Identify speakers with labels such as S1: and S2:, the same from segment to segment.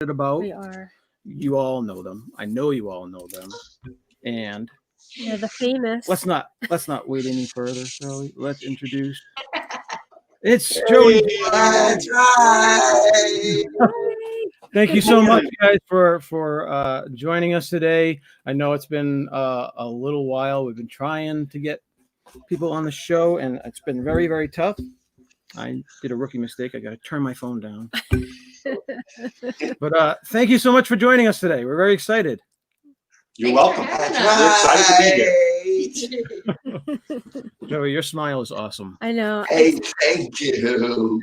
S1: about.
S2: We are.
S1: You all know them. I know you all know them. And
S2: They're the famous.
S1: let's not wait any further, shall we? Let's introduce. It's Joey.
S3: That's right.
S1: Thank you so much, guys, for joining us today. I know it's been a little while. We've been trying to get people on the show, and it's been very, very tough. I did a rookie mistake. I got to turn my phone down. But thank you so much for joining us today. We're very excited.
S3: You're welcome. We're excited to be here.
S1: Joey, your smile is awesome.
S2: I know.
S3: Hey, thank you.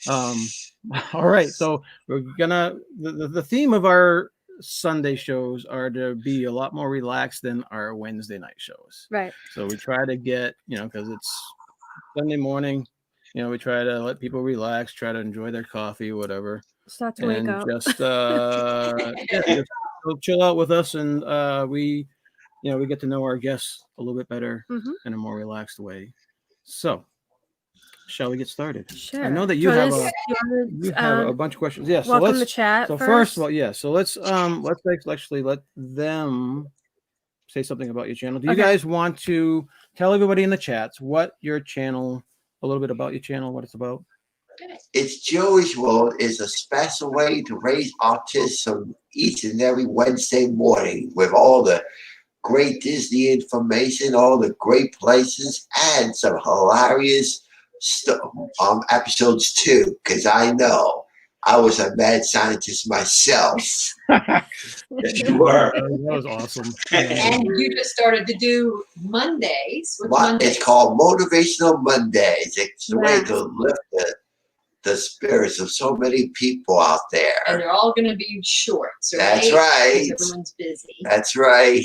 S1: All right, so we're gonna the theme of our Sunday shows are to be a lot more relaxed than our Wednesday night shows.
S2: Right.
S1: So we try to get, because it's Sunday morning, we try to let people relax, try to enjoy their coffee, whatever.
S2: Start to wake up.
S1: Just just chill out with us, and we get to know our guests a little bit better in a more relaxed way. So, shall we get started?
S2: Sure.
S1: I know that you have a bunch of questions. Yeah. So
S2: welcome the chat.
S1: So first of all, yeah. So let's actually let them say something about your channel. Do you guys want to tell everybody in the chats what your channel, a little bit about your channel, what it's about?
S3: It's Joeysworld is a special way to raise autism each and every Wednesday morning with all the great Disney information, all the great places, and some hilarious episodes too, because I know I was a mad scientist myself. Yes, you were.
S1: That was awesome.
S4: And you just started to do Mondays.
S3: It's called Motivational Mondays. It's the way to lift the spirits of so many people out there.
S4: And they're all going to be shorts, right?
S3: That's right.
S4: Everyone's busy.
S3: That's right.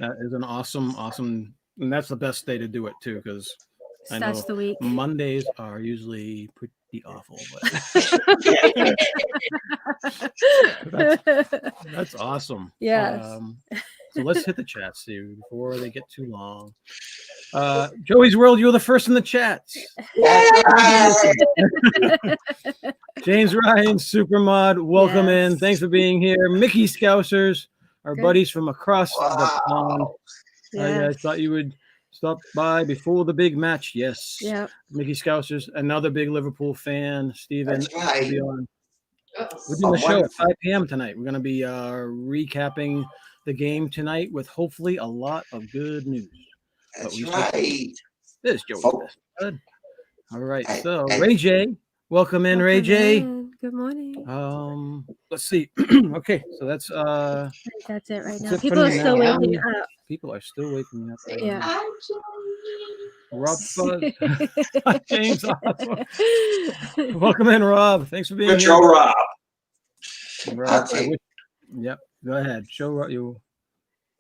S1: That is an awesome, and that's the best day to do it too, because I know
S2: the week.
S1: Mondays are usually pretty awful, but that's awesome.
S2: Yes.
S1: So let's hit the chat, Steve, before they get too long. Joeysworld, you're the first in the chats. James Ryan, Supermod, welcome in. Thanks for being here. Mickey Scousers, our buddies from across the pond. I thought you would stop by before the big match. Yes.
S2: Yeah.
S1: Mickey Scousers, another big Liverpool fan. Steven.
S3: That's right.
S1: We're doing the show at 5 p.m. tonight. We're going to be recapping the game tonight with hopefully a lot of good news.
S3: That's right.
S1: This is Joey. Good. All right. So Ray J, welcome in, Ray J.
S2: Good morning.
S1: Let's see. Okay, so that's
S2: it right now. People are still waking up.
S1: People are still waking up.
S2: Yeah.
S1: Rob James, awesome. Welcome in, Rob. Thanks for being here.
S3: Rob.
S1: Yep. Go ahead. Show you.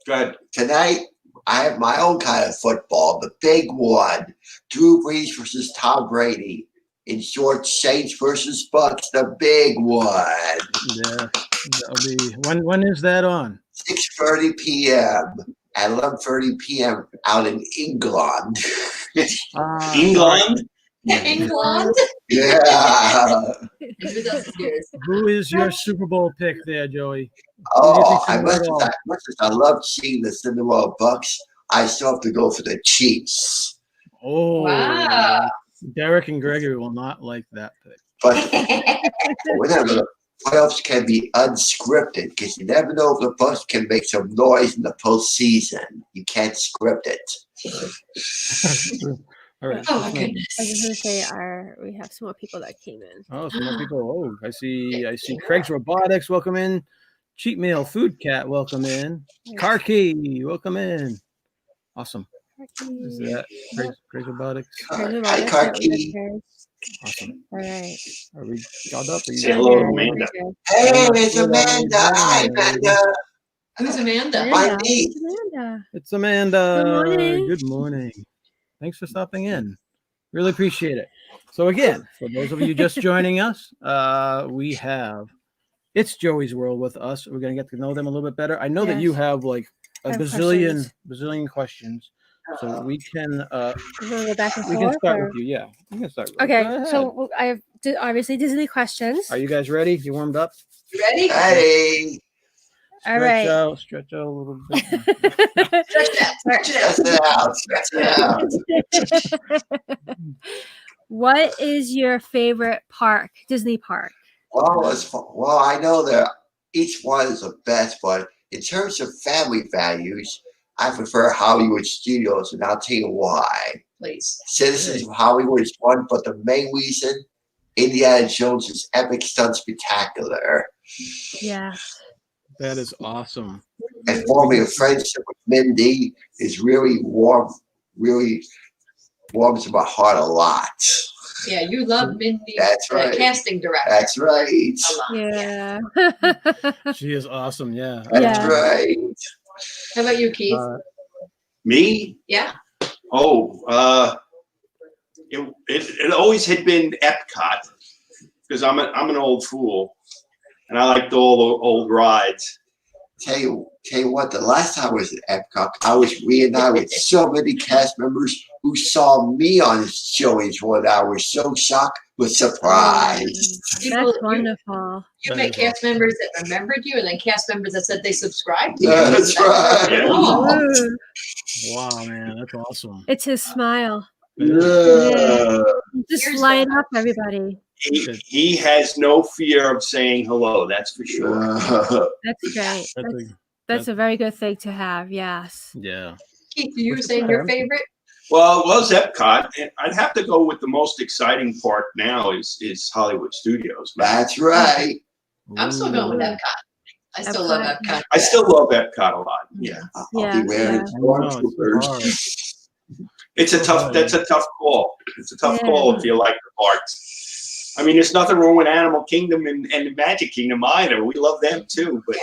S3: Good. Tonight, I have my own kind of football, the big one. Drew Brees versus Tom Brady. In short, Saints versus Bucks, the big one.
S1: Yeah. That'll be when is that on?
S3: 6:30 p.m. at 11:30 p.m. out in England.
S4: England? England?
S3: Yeah.
S1: Who is your Super Bowl pick there, Joey?
S3: Oh, I love seeing the Cinderella Bucks. I still have to go for the Chiefs.
S1: Oh,
S4: wow.
S1: Derek and Gregory will not like that pick.
S3: But whatever, the playoffs can be unscripted because you never know if the Bucks can make some noise in the postseason. You can't script it.
S1: All right.
S4: Oh my goodness.
S2: I was going to say we have some more people that came in.
S1: Oh, some more people. Oh, I see Craig's Robotics, welcome in. Cheap Meal Food Cat, welcome in. Car Key, welcome in. Awesome. Is that Craig's Robotics?
S3: Hi, Car Key.
S1: Awesome.
S2: All right.
S1: Are we called up?
S3: Say hello, Amanda. Hey, it's Amanda. Hi, Amanda.
S4: Who's Amanda?
S3: My niece.
S1: It's Amanda.
S2: Good morning.
S1: Good morning. Thanks for stopping in. Really appreciate it. So again, for those of you just joining us, we have It's Joeysworld with us. We're going to get to know them a little bit better. I know that you have like a bazillion questions. So we can
S2: go back and
S1: we
S2: forth,
S1: can start with you. Yeah, you can start.
S2: Okay, so I have obviously Disney questions.
S1: Are you guys ready? You warmed up?
S4: You ready?
S3: Hey,
S2: All right.
S1: Stretch out a little bit.
S4: Stretch it out. Stretch it out.
S3: stretch it out.
S2: What is your favorite park? Disney park?
S3: Well, I know that each one is the best, but in terms of family values, I prefer Hollywood Studios, and I'll tell you why.
S4: Please.
S3: Citizens of Hollywood is one, but the main reason, Indiana Jones' epic stunt spectacular.
S2: Yeah.
S1: That is awesome.
S3: And forming a friendship with Mindy is really really warms my heart a lot.
S4: Yeah, you love Mindy,
S3: That's right.
S4: casting director.
S3: That's right.
S4: A lot.
S2: Yeah.
S1: She is awesome. Yeah.
S3: That's right.
S4: How about you, Keith?
S5: Me?
S4: Yeah.
S5: Oh, it always had been Epcot because I'm an old fool and I liked all the old rides.
S3: Tell you what, the last time I was at Epcot, I was reunited with so many cast members who saw me on Joeysworld. I was so shocked with surprise.
S2: That's wonderful.
S4: You met cast members that remembered you, and then cast members that said they subscribed to you.
S3: That's right.
S4: Oh.
S1: Wow, man, that's awesome.
S2: It's his smile.
S3: Yeah.
S2: Just
S4: Here's
S2: light
S4: the-
S2: up everybody.
S5: He has no fear of saying hello. That's for sure.
S2: That's great.
S1: That's
S2: That's a very good thing to have. Yes.
S1: yeah.
S4: Keith, do you saying your favorite?
S5: Well, it was Epcot, and I'd have to go with the most exciting part now is Hollywood Studios.
S3: That's right.
S4: I'm still going with Epcot. I still love Epcot.
S5: I still love Epcot a lot. Yeah,
S3: I'll
S2: Yeah,
S3: be wearing stormtroopers.
S5: it's a tough. That's a tough call. It's a tough call if you like the parks. I mean, there's nothing wrong with Animal Kingdom and Magic Kingdom either. We love them too, but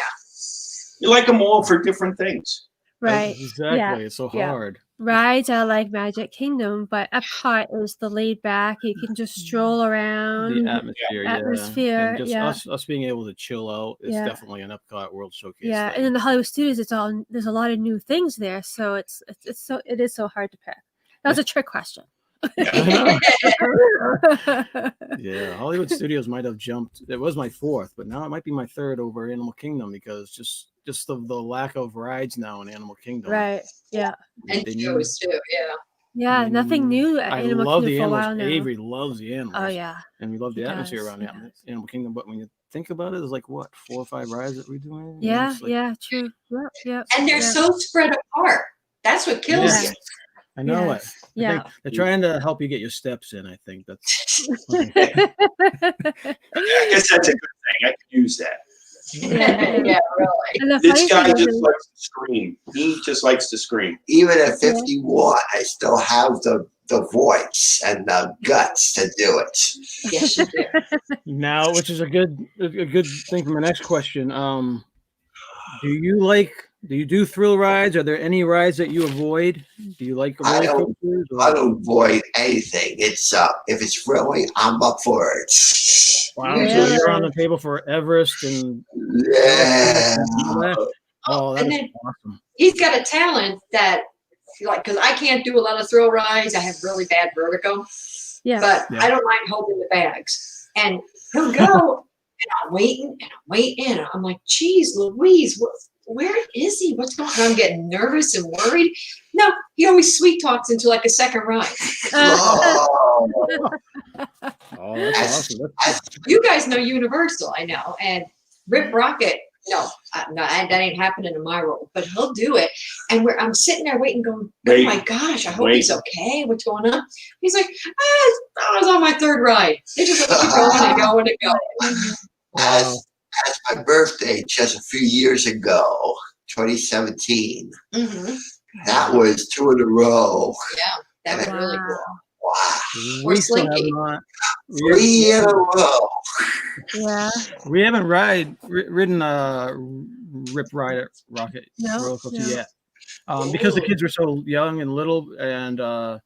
S5: you like them all for different things.
S2: Right.
S1: Exactly.
S2: Yeah.
S1: It's so
S2: Yeah.
S1: hard.
S2: Rides are like Magic Kingdom, but Epcot is the laid back. You can just stroll around.
S1: The atmosphere, yeah.
S2: Atmosphere,
S1: And just
S2: yeah.
S1: us being able to chill out is
S2: Yeah.
S1: definitely an Epcot World Showcase.
S2: Yeah,
S1: thing.
S2: and in the Hollywood Studios, there's a lot of new things there, so it is so hard to pick. That was a trick question.
S1: Yeah, Hollywood Studios might have jumped. It was my fourth, but now it might be my third over Animal Kingdom because just of the lack of rides now in Animal Kingdom.
S2: Right. Yeah.
S4: And
S1: They
S4: Joe's too, yeah.
S2: Yeah. Nothing new at
S1: I
S2: Animal
S1: love
S2: Kingdom
S1: the
S2: for a while
S1: animals.
S2: now.
S1: Avery loves the animals.
S2: Oh yeah.
S1: And we love the
S2: He
S1: atmosphere
S2: does,
S1: around
S2: he
S1: the
S2: does.
S1: Animal Kingdom. But when you think about it, there's like what 4 or 5 rides that we're doing.
S2: Yeah.
S1: It's like-
S2: Yeah. True. Yep. Yep.
S4: And they're
S2: yeah.
S4: so spread apart. That's what kills
S1: Yeah.
S4: you.
S1: I know
S2: Yes.
S1: it. I
S2: Yeah.
S1: think they're trying to help you get your steps in. I think that's.
S5: I guess that's a good thing. I could use that.
S4: Yeah, really.
S2: And the
S5: This
S2: funny
S5: guy
S2: thing
S5: just
S2: is,
S5: likes to scream. He just likes to scream.
S3: Even at 51, I still have the voice and the guts to do it.
S4: Yes, you do.
S1: Now, which is a good thing for my next question. Do you do thrill rides? Are there any rides that you avoid? Do you like
S3: I
S1: roller
S3: don't-
S1: coasters?
S3: I don't avoid anything. It's if it's thrilling, I'm up for it.
S1: Wow,
S2: Yeah.
S1: so you're on the table for Everest and
S3: Yeah.
S1: oh, that
S4: And
S1: is
S4: then-
S1: awesome.
S4: He's got a talent that, like, because I can't do a lot of thrill rides. I have really bad vertigo,
S2: yeah.
S4: but
S1: Yeah.
S4: I don't mind holding the bags. And he'll go, and I'm waiting, and I'm like, geez, Louise, where is he? What's going on? I'm getting nervous and worried. No, he always sweet talks into like a second ride.
S3: Oh,
S1: Oh, that's awesome.
S4: You guys know Universal, I know, and Rip Rocket. No, that ain't happening in my role, but he'll do it. And I'm sitting there waiting, going, oh my gosh, I hope he's okay. What's going on? He's like, I was on my third ride. They just keep going and going and going.
S1: Wow.
S3: That's my birthday just a few years ago, 2017.
S4: Mm-hmm.
S3: That was 2 in a row.
S4: Yeah, that was really cool.
S3: Wow.
S4: Or
S1: We still have
S4: Slinky.
S1: not.
S3: 3 in a row.
S2: Yeah.
S1: We haven't ridden Rip Ride Rocket
S2: No,
S1: roller coaster
S2: no.
S1: yet, because the kids were so young and little, and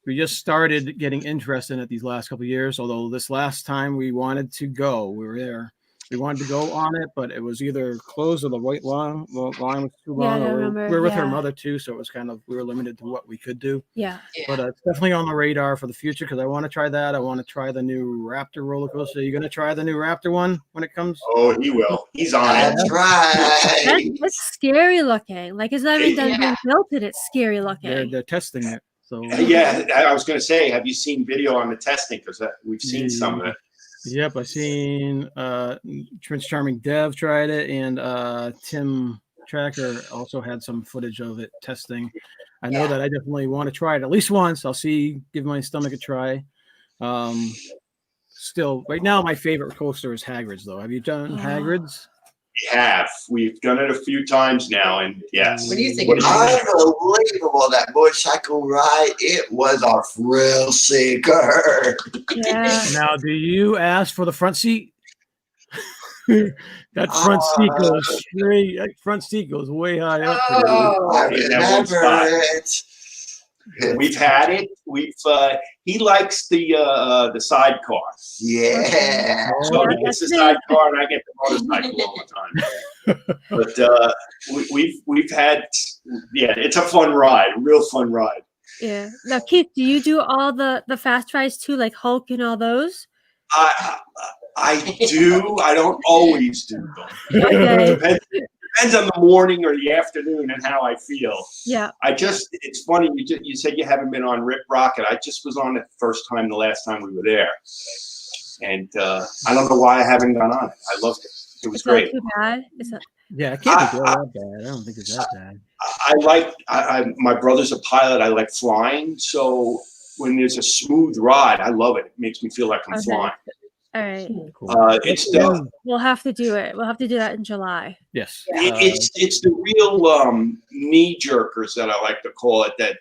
S1: we just started getting interested in it these last couple of years. Although this last time we wanted to go, we were there. We wanted to go on it, but it was either closed or the line was too
S2: Yeah, I
S1: long. Or
S2: remember,
S1: we were with her
S2: yeah.
S1: mother too, so it was kind of we were limited to what we could do.
S2: Yeah.
S1: But it's definitely on the radar for the future because I want to try that. I want to try the new Raptor roller coaster. Are you going to try the new Raptor one when it comes?
S5: Oh, he will. He's on it.
S3: That's right.
S2: It's scary looking. Like it's not even done
S4: Yeah.
S2: being built, and it's scary looking.
S1: They're testing it. So
S5: Yeah, I was going to say, have you seen video on the testing? Because we've seen some of it.
S1: Yep, I've seen Prince Charming Dev tried it, and Tim Tracker also had some footage of it testing. I know that I definitely want to try it at least once. I'll give my stomach a try. Still, right now, my favorite coaster is Hagrid's, though. Have you done Hagrid's?
S5: We have. We've done it a few times now, and yes.
S4: What do you think?
S3: Unbelievable, that motorcycle ride. It was a thrill seeker.
S2: Yeah.
S1: Now, do you ask for the front seat? That front seat goes straight. That front seat goes way high up.
S3: I
S5: In that one spot.
S3: remember it.
S5: We've had it. He likes the sidecar.
S3: Yeah.
S5: So he gets the sidecar, and I get the motorcycle all the time. But we've had, it's a fun ride, real fun ride.
S2: Yeah. Now, Keith, do you do all the fast rides too, like Hulk and all those?
S5: I do. I don't always do them.
S2: Okay.
S5: Depends on the morning or the afternoon and how I feel.
S2: Yeah.
S5: It's funny, you said you haven't been on Rip Rocket. I just was on it the first time, the last time we were there. And I don't know why I haven't gone on it. I loved it. It was great.
S2: Too bad?
S1: Yeah, it can't be that bad. I don't think it's that bad.
S5: My brother's a pilot. I like flying. So when there's a smooth ride, I love it. It makes me feel like I'm flying.
S2: All right.
S1: Cool.
S2: We'll have to do it. We'll have to do that in July.
S1: Yes.
S5: It's the real knee jerkers that I like to call it that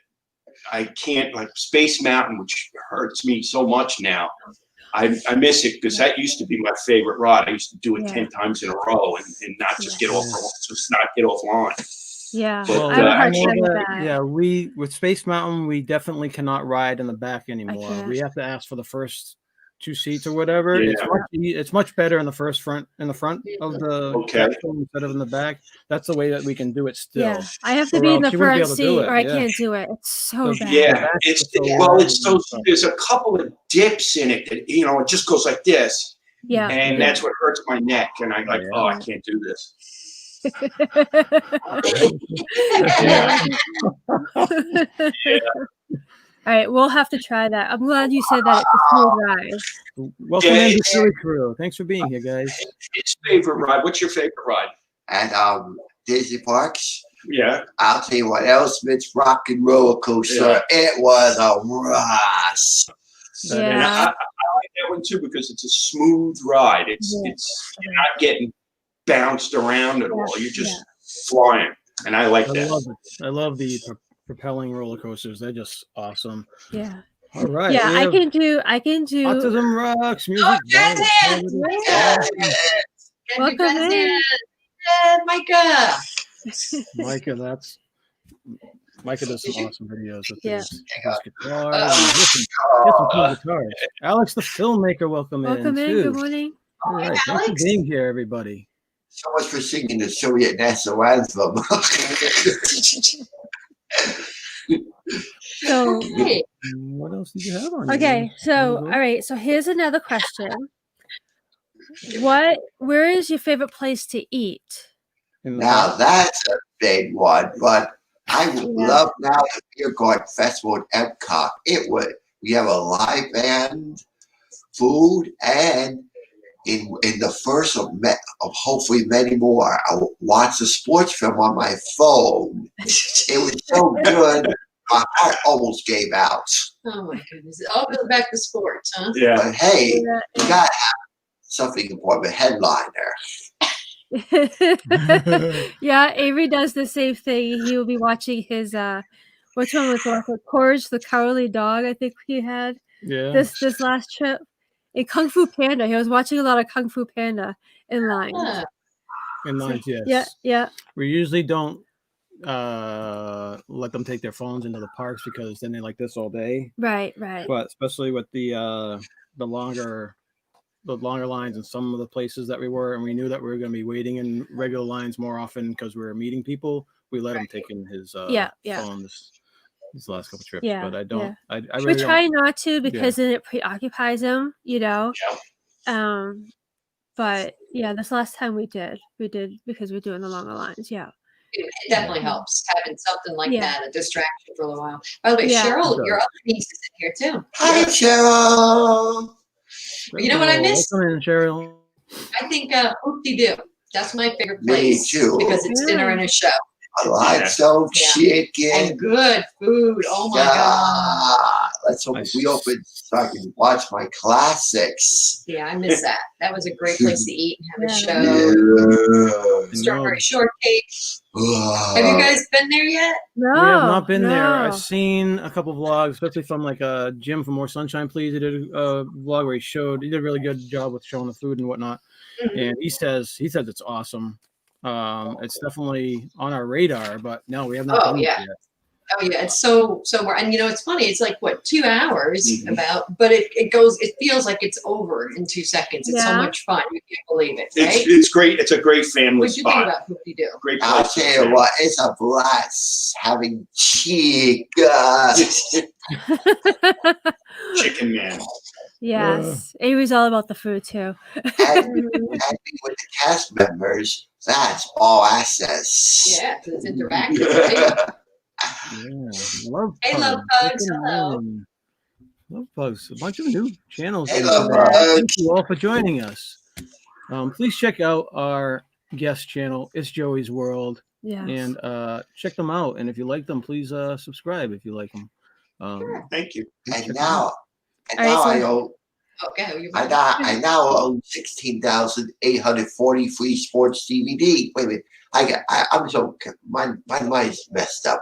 S5: I can't, like Space Mountain, which hurts me so much now. I miss it because that used to be my favorite ride. I used to do it 10 times in a row and not just get offline.
S2: Yeah.
S5: But,
S2: I have a hard time with that.
S1: Yeah, with Space Mountain, we definitely cannot ride in the back anymore. We have to ask for the first 2 seats or whatever.
S5: Yeah.
S1: It's much better in the front of the capsule instead of in the back. That's the way that we can do it still.
S2: Yeah, I have to be in the front seat or I can't do it. It's so bad.
S5: Yeah, there's a couple of dips in it that it just goes like this.
S2: Yeah,
S5: and that's what hurts my neck. And I'm like, I can't do this.
S2: All right, we'll have to try that. I'm glad you said that it's a smooth ride.
S1: Welcome in the Philly crew. Thanks for being here, guys.
S5: It's favorite ride. What's your favorite ride?
S3: At Disney parks.
S5: Yeah.
S3: I'll tell you what else, Mitch. Rock and Roller Coaster. Yeah. It was a rush.
S2: Yeah.
S5: And I like that one too because it's a smooth ride. You're not getting bounced around at all. You're just flying, and I like that.
S1: Love it. I love the propelling roller coasters. They're just awesome.
S2: Yeah.
S1: All right.
S2: Yeah, I can do.
S1: Autism Rocks music.
S2: Welcome in,
S4: Micah.
S1: Micah, Micah does some awesome videos with his guitar. Some guitars. Alex, the filmmaker, welcome in.
S2: Welcome in.
S1: Too.
S2: Good morning.
S1: All right. Thanks for being here, everybody.
S3: So much for singing the Soviet national anthem.
S2: So,
S1: what else did you have on?
S2: Okay, so all right, so here's another question. Where is your favorite place to eat?
S3: Now that's a big one, but I love now the Beer Garden Festival at Epcot. We have a live band, food, and in the first of hopefully many more, I watched a sports film on my phone. It was so good, my heart almost gave out.
S4: Oh my goodness! It all goes back to sports, huh?
S5: Yeah.
S3: But hey, you gotta have something important, a headliner.
S2: Yeah, Avery does the same thing. He will be watching his which one was it? Courage the Cowardly Dog, I think he had.
S1: Yeah.
S2: This last trip. In Kung Fu Panda. He was watching a lot of Kung Fu Panda in line.
S1: In lines, yes.
S2: Yeah.
S1: We usually don't let them take their phones into the parks because then they're like this all day.
S2: Right.
S1: But especially with the longer the longer lines in some of the places that we were, and we knew that we were going to be waiting in regular lines more often because we were meeting people. We let him take in his phone these last couple trips.
S2: Yeah,
S1: but I don't.
S2: yeah.
S1: I
S2: We
S1: really
S2: try
S1: don't.
S2: not to because then it preoccupies him, But yeah, this last time we did because we're doing the longer lines. Yeah.
S4: It definitely helps having something like
S2: Yeah.
S4: that, a distraction for a little while. By the way,
S2: Yeah.
S4: Cheryl,
S1: It
S4: your
S1: does.
S4: other niece is in here too.
S3: Hi, Cheryl.
S4: You know what I missed?
S1: Welcome in, Cheryl.
S4: I think Hoop-de-Doo. That's my favorite
S3: Me
S4: place.
S3: too.
S4: Because it's dinner and a show.
S3: I like some chicken.
S4: And good food. Oh my God.
S3: Let's hope we open so I can watch my classics.
S4: Yeah, I miss that. That was a great place to eat and have a show.
S3: Yeah.
S4: Strawberry shortcake. Have you guys been there yet?
S2: No.
S1: We have not been there.
S2: no.
S1: I've seen a couple vlogs, especially from like Jim from More Sunshine Please. He did a vlog where he did a really good job with showing the food and whatnot. And he says it's awesome. It's definitely on our radar, but no, we have not done it yet.
S4: Oh yeah, it's so and it's funny, it's like what, 2 hours about, but it feels like it's over in 2 seconds. It's so much fun. You can't believe it, right?
S5: It's great. It's a great family
S4: What'd you think
S5: spot.
S4: about Hoop-de-Doo?
S5: Great place.
S3: I'll tell you what, it's a blast having chicken.
S5: Chicken man.
S2: Yes. Avery's all about the food too.
S3: And with the cast members, that's all access.
S4: Yeah, because it's interactive, right?
S1: Love
S4: Hey,
S1: Pugs.
S4: Love Pugs, hello.
S1: Love Pugs. A bunch of new channels.
S3: Hey,
S1: in
S3: Love
S1: today.
S3: Pugs.
S1: Thank you all for joining us. Please check out our guest channel. It's Joey's World.
S2: Yeah.
S1: And check them out. And if you like them, please subscribe if you like them.
S5: Thank you.
S3: And now
S4: Okay,
S3: I now own 16,840 free sports DVD. Wait a minute. I'm so my mind's messed up.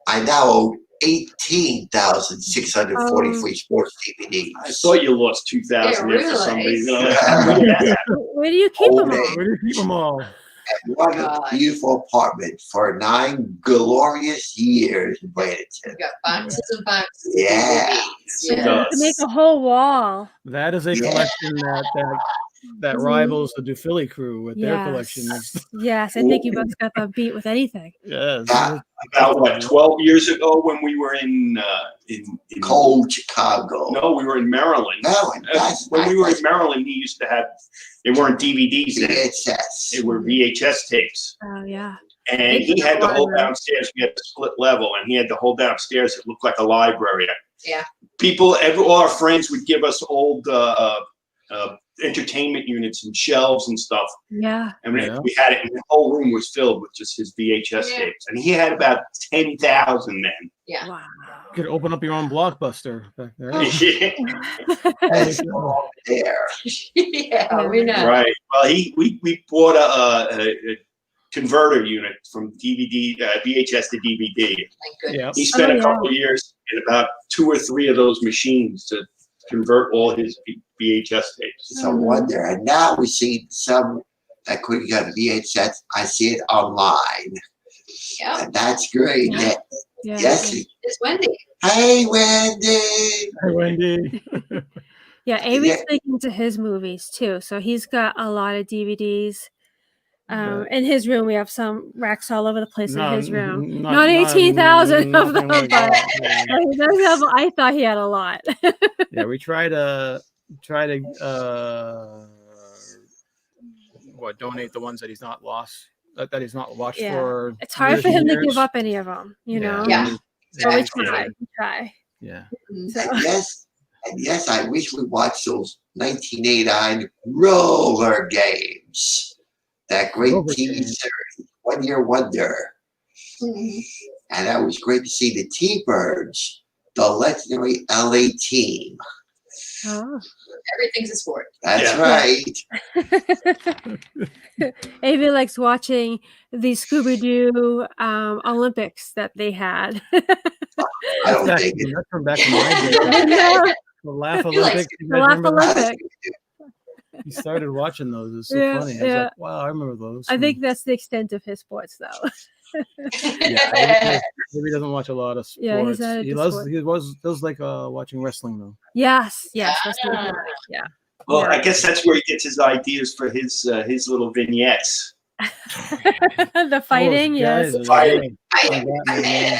S3: I now own 18,640 free sports DVDs.
S5: I thought you lost 2,000 there for some reason.
S2: Where do you keep them all?
S1: Where do you keep them all?
S3: And what a beautiful apartment for 9 glorious years in Bradenton.
S4: You got boxes and boxes.
S3: Yeah.
S2: You can make a whole wall.
S1: That is a collection that rivals the DuPhilly crew with their collection.
S2: Yes, I think you both got the beat with anything.
S1: Yes.
S5: About what, 12 years ago when we were in
S3: cold Chicago.
S5: No, we were in Maryland. When we were in Maryland, he used to have. They weren't DVDs then.
S3: VHS.
S5: They were VHS tapes.
S2: Oh yeah.
S5: And he had the whole downstairs. We had the split level, and he had the whole downstairs. It looked like a library.
S4: Yeah.
S5: All our friends would give us old entertainment units and shelves and stuff.
S2: Yeah.
S5: And we had it, and the whole room was filled with just his VHS tapes. And he had about 10,000 then.
S4: Yeah.
S2: Wow.
S1: You could open up your own Blockbuster back there.
S3: That's all there.
S4: Yeah, we know.
S5: Right. Well, we bought a converter unit from VHS to DVD.
S4: Thank goodness.
S5: He spent a couple of years in about 2 or 3 of those machines to convert all his VHS tapes.
S3: It's a wonder. And now we see some that couldn't go to VHS. I see it online.
S4: Yeah.
S3: And that's great.
S2: Yeah.
S3: Yes.
S4: It's Wendy.
S3: Hey, Wendy.
S1: Hi, Wendy.
S2: Yeah, Avery's big into his movies too. So he's got a lot of DVDs. In his room, we have some racks all over the place in his room. Not 18,000 of them,
S1: like
S2: but
S1: that.
S2: he does have. I thought he had a lot.
S1: Yeah, we try to donate the ones that he's not lost, that he's not watched for.
S2: It's hard for him to give up any of them, you know.
S4: Yeah.
S2: So we try.
S1: Yeah.
S2: So.
S3: And yes, I wish we watched those 1989 roller games. That great TV series, 1 Year Wonder.
S4: Mm-hmm.
S3: And that was great to see the T-Birds, the legendary LA team.
S2: Oh.
S4: Everything's a sport.
S3: That's right.
S2: Avery likes watching the Scooby-Doo Olympics that they had.
S3: I don't think it.
S1: That's from back in my day. The Laugh Olympics.
S2: The Laugh Olympics.
S1: He started watching those. It's so funny. I was like, wow, I remember those.
S2: I think that's the extent of his sports, though.
S1: Yeah, maybe he doesn't watch a lot of sports.
S2: Yeah, he's
S1: he does like watching wrestling though.
S2: Yes. Yeah.
S5: Well, I guess that's where he gets his ideas for his little vignettes.
S2: The fighting, yes.
S1: Guys,
S5: Fighting.
S1: I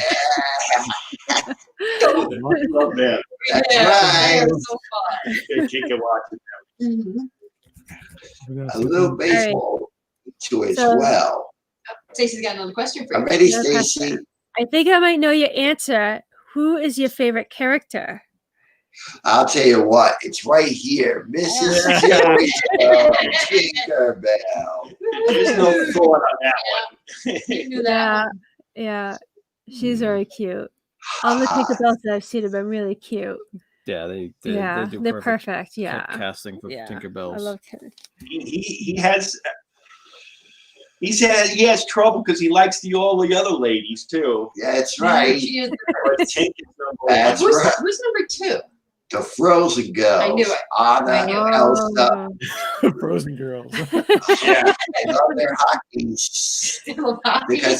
S5: Love that.
S3: That's
S4: Yeah,
S3: right.
S4: they're so fun.
S5: You can watch it.
S4: Mhm.
S3: A little baseball too as
S2: So-
S3: well.
S4: Stacey's got another question for you.
S3: I'm ready,
S2: No
S3: Stacy.
S2: I think I might know your answer. Who is your favorite character?
S3: I'll tell you what, it's right here, Mrs. Joeysworld, Tinkerbell.
S5: There's no thought on that one.
S4: You knew that.
S2: Yeah, she's very cute. All the Tinkerbells that I've seen have been really cute.
S1: Yeah, they
S2: Yeah,
S1: do
S2: they're perfect. Yeah,
S1: casting for
S2: yeah.
S1: Tinkerbells.
S2: I love Tinker.
S5: He has trouble because he likes all the other ladies too.
S3: That's right.
S4: She is
S5: But Tink is number one.
S3: That's
S4: who's,
S3: right.
S4: who's number 2?
S3: The Frozen Girls.
S4: I knew it.
S3: Anna,
S4: I knew it.
S3: Elsa.
S1: Frozen girls.
S5: Yeah.
S3: They love their hockey because of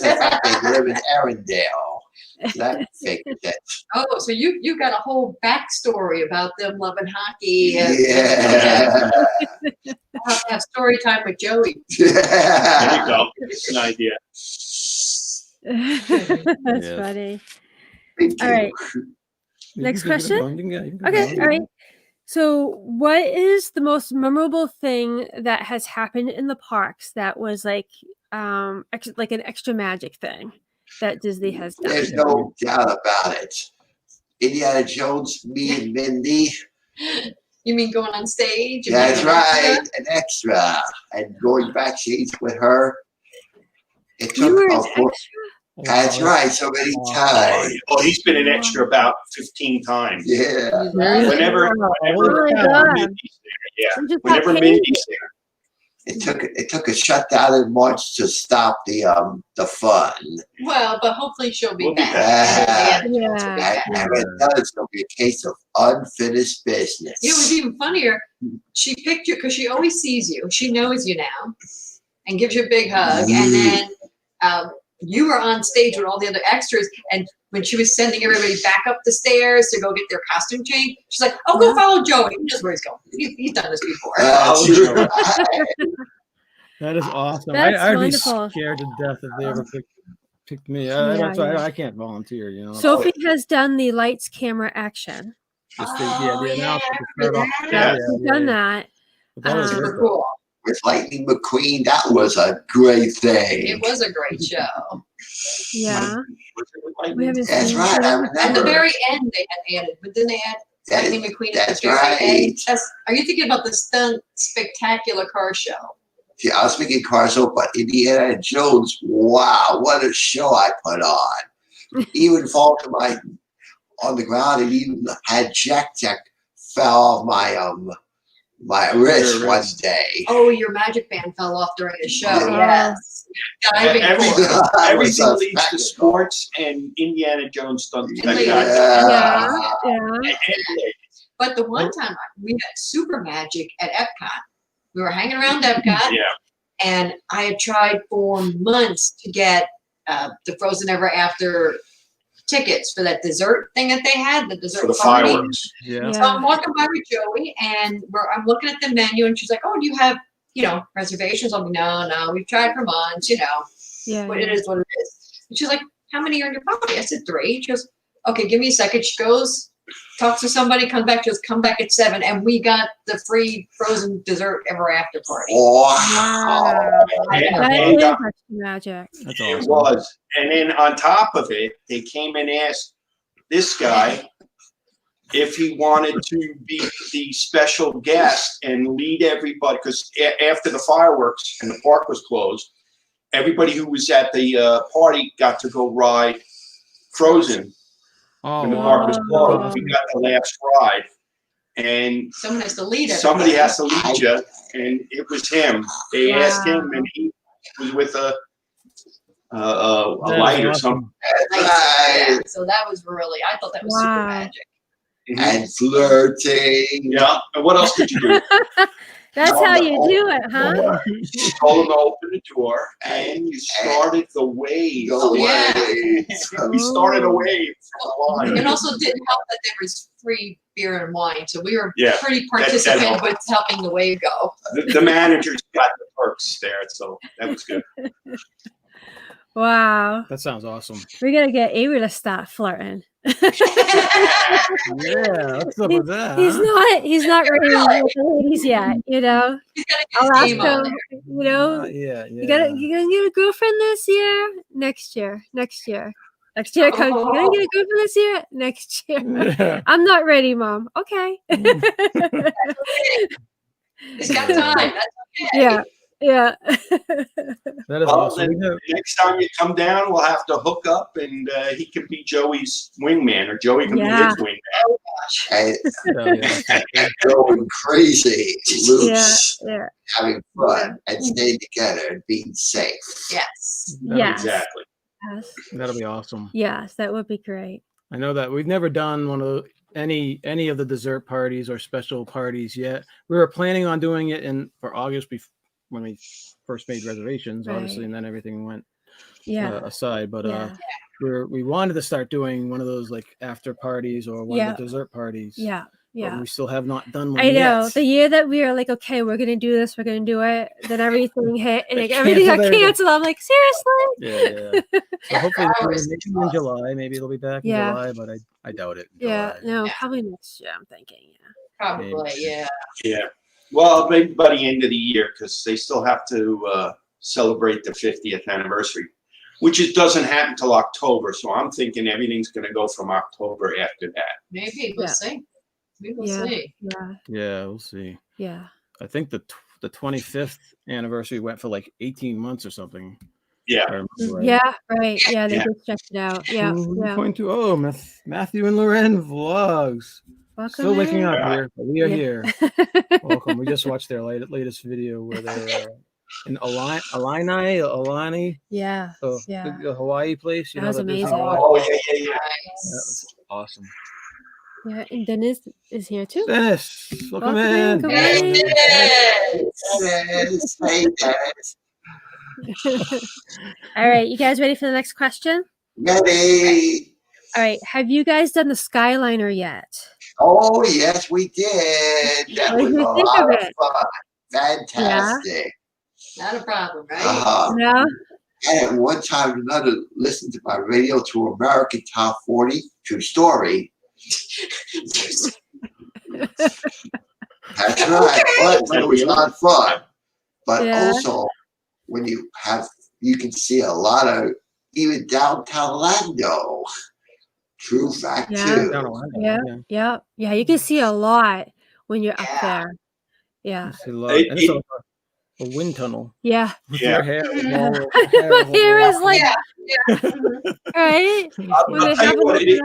S3: the fact they live in Arendelle. That figures it.
S4: Oh, so you got a whole backstory about them loving hockey. And,
S3: Yeah.
S4: I'll have to have story time with Joey.
S5: There you
S3: Yeah.
S5: go. It's an idea.
S2: That's
S1: Yes.
S2: funny.
S3: Thank
S2: All
S3: you.
S2: right.
S1: You
S2: Next
S1: can keep it
S2: question?
S1: going, you can keep
S2: Okay,
S1: going.
S2: all right. So, what is the most memorable thing that has happened in the parks that was like an extra magic thing that Disney has done?
S3: There's no doubt about it. Indiana Jones, me and Mindy.
S4: You mean going on stage? And
S3: That's
S4: being an extra?
S3: right, an extra. And going backstage with her. It
S2: You
S3: took
S2: were an
S3: about four.
S2: extra?
S3: That's right, so many times.
S5: Oh, he's been an extra about 15 times.
S3: Yeah.
S5: Whenever,
S2: Oh my
S5: whenever
S2: God.
S5: Mindy's there, yeah.
S2: You just got
S5: Whenever
S2: paid.
S5: Mindy's there.
S3: It took a shutdown in March to stop the fun.
S4: Well, but hopefully she'll be
S5: We'll be
S4: back.
S3: back.
S4: Indiana Jones will be
S2: Yeah.
S4: back.
S3: And it does, it'll be a case of unfinished business.
S4: It was even funnier. She picked you because she always sees you. She knows you now and gives you a big hug. And then you were on stage with all the other extras. And when she was sending everybody back up the stairs to go get their costume change, she's like, oh, go follow Joey. He knows where he's going. He's done this before.
S3: That's right.
S1: That is awesome.
S2: That's
S1: I'd be
S2: wonderful.
S1: scared to death if they ever picked me.
S2: Yeah,
S1: That's why
S2: yeah.
S1: I can't volunteer. You know.
S2: Sophie has done the lights, camera, action.
S1: Just the
S4: Oh, yeah,
S1: announcement
S4: I
S1: to start off.
S4: remember
S5: Yeah.
S2: She's done that.
S1: But that was
S4: Super
S1: good.
S4: cool.
S3: With Lightning McQueen, that was a great thing.
S4: It was a great show.
S2: Yeah.
S5: What's it like?
S2: We haven't
S3: That's
S2: seen
S3: right,
S2: it.
S3: I
S4: At the
S3: remember.
S4: very end, they had added, but then they had
S3: That-
S4: Lightning McQueen at
S3: that's
S4: the very
S3: right.
S4: end. Are you thinking about the stunt spectacular car show?
S3: Yeah, I was thinking Carzo, but Indiana Jones, wow, what a show I put on. Even fall to on the ground and even had Jack fell off my wrist one day.
S4: Oh, your magic band fell off during the show.
S3: Yeah.
S4: Yes. Diving
S5: Everything,
S4: for it.
S5: everything
S3: was a
S5: leads to
S3: spectacle.
S5: sports and Indiana Jones stunts.
S4: It
S5: Like
S4: leads.
S5: that.
S2: Yeah.
S4: But the one time we had super magic at Epcot. We were hanging around Epcot,
S5: Yeah.
S4: and I had tried for months to get the Frozen Ever After tickets for that dessert thing that they had, the dessert
S5: For the
S4: party.
S5: fireworks.
S1: Yeah.
S4: So I'm walking by with Joey, and I'm looking at the menu, and she's like, "Oh, do you have, reservations?" I'm like, "No, we've tried for months,
S2: Yeah.
S4: but it is what it is." And she's like, "How many are in your pocket?" I said 3. She goes, "Okay, give me a second." She goes, talks to somebody, comes back, she goes, "Come back at 7," and we got the free Frozen dessert ever after party.
S3: Wow.
S4: I know.
S2: That
S5: And,
S2: is extra magic.
S1: That's
S5: It
S1: awesome.
S5: was. And then on top of it, they came and asked this guy if he wanted to be the special guest and lead everybody, because after the fireworks and the park was closed, everybody who was at the party got to go ride Frozen
S1: Oh,
S5: when the
S1: wow.
S5: park was closed. We got the last ride. And
S4: Someone has to lead it.
S5: somebody has to lead you, and it was him. They asked him,
S2: Wow.
S5: and he was with a
S1: That is
S5: light or
S1: awesome.
S5: something.
S4: Yeah, so that was really, I thought that was super
S2: Wow.
S4: magic.
S3: And flirting.
S5: Yeah. And what else did you do?
S2: That's how you do it, huh?
S5: You told him to open the door, and you started the wave.
S3: Go
S4: yeah.
S3: away.
S5: You started a wave from the line.
S4: It also didn't help that there was free beer and wine, so we were
S5: Yeah,
S4: pretty
S5: that
S4: participant
S5: helped.
S4: with helping the wave go.
S5: The managers got the perks there, so that was good.
S2: Wow.
S1: That sounds awesome.
S2: We gotta get Avery to start flirting.
S1: Yeah, what's up with that?
S2: He's
S1: huh?
S2: not ready with the ladies yet, you know.
S4: He's got to get
S2: I'll
S4: his
S2: ask
S4: game on
S2: him,
S4: there.
S2: you know,
S1: Yeah.
S2: you gonna get a girlfriend this year? Next year. Next year comes. You gonna get a girlfriend this year? Next year.
S1: Yeah.
S2: I'm not ready, Mom. Okay.
S4: He's got time. That's okay.
S2: Yeah. Yeah.
S1: That is
S5: Well,
S1: awesome.
S5: then next time you come down, we'll have to hook up, and he can be Joey's wingman, or Joey can
S2: Yeah.
S5: be his wingman.
S3: And going crazy, loose,
S2: Yeah.
S3: having fun, and staying together and being safe.
S4: Yes.
S2: Yes.
S5: Exactly.
S2: Yes.
S1: That'll be awesome.
S2: Yes, that would be great.
S1: I know that we've never done one of any of the dessert parties or special parties yet. We were planning on doing it for August when we first made reservations, obviously,
S2: Right.
S1: and then everything went
S2: Yeah.
S1: aside. But
S2: Yeah.
S1: we wanted to start doing one of those like after parties or one
S2: Yeah.
S1: of the dessert parties.
S2: Yeah.
S1: But
S2: Yeah.
S1: we still have not done one
S2: I know.
S1: yet.
S2: The year that we were like, okay, we're gonna do this, we're gonna do it, then everything hit and
S1: They
S2: everything got
S1: canceled everything.
S2: canceled. I'm like, seriously?
S1: Yeah. So
S4: Yeah,
S1: hopefully
S4: ours
S1: maybe
S4: is
S1: in July. Maybe it'll be back in
S2: Yeah.
S1: July, but I doubt it. in
S2: Yeah.
S1: July.
S2: No,
S4: Yeah.
S2: probably next year. I'm thinking. Yeah.
S4: Probably, yeah.
S5: Yeah. Well, maybe by the end of the year, because they still have to celebrate the 50th anniversary, which doesn't happen till October. So I'm thinking everything's going to go from October after that.
S4: Maybe we'll
S2: Yeah.
S4: see. We will
S2: Yeah.
S4: see.
S2: Yeah.
S1: Yeah, we'll see.
S2: Yeah.
S1: I think the 25th anniversary went for like 18 months or something.
S5: Yeah.
S1: if I remember right.
S2: Yeah. Right. Yeah. They
S5: Yeah.
S2: just checked it out. Yeah.
S1: Who are you
S2: Yeah.
S1: pointing to? Oh, Matthew and Loren vlogs.
S2: Welcome
S1: Still waking
S2: in.
S1: up
S5: Yeah.
S1: here, but we are
S2: Yeah.
S1: here. Welcome. We just watched their latest video where they're in Alani,
S2: Yeah. Yeah.
S1: the Hawaii place. You
S2: That
S1: know
S2: was
S1: that Disney
S2: amazing.
S1: Hawaii?
S5: Oh, yeah.
S1: That
S4: Nice.
S1: was awesome.
S2: Yeah. And Dennis is here too.
S1: Dennis, welcome
S2: Welcome in,
S1: in.
S2: come
S4: Hey,
S2: on.
S4: Dennis.
S3: Hey, Dennis.
S2: All right. You guys ready for the next question?
S3: Ready?
S2: All right. Have you guys done the Skyliner yet?
S3: Oh, yes, we did. That
S2: What
S3: was
S2: did
S3: a
S2: you think
S3: lot
S2: of
S3: of
S2: it?
S3: fun. Fantastic.
S4: Not a problem, right?
S2: No?
S3: And at one time or another, listened to my radio to American Top 40, true story. That's right. But it was not fun. But
S2: Yeah.
S3: also, when you can see a lot of even downtown Orlando. True fact
S2: Yeah.
S3: too.
S1: Down Orlando,
S2: Yeah. Yeah. You can see a lot when you're up
S3: Yeah.
S2: there. Yeah.
S1: You see a lot. And it's a wind tunnel.
S2: Yeah.
S1: With
S5: Yeah.
S1: your hair.
S2: My hair is like,
S4: Yeah.
S2: right? When
S5: I'll
S2: it
S5: tell you what,
S2: happens,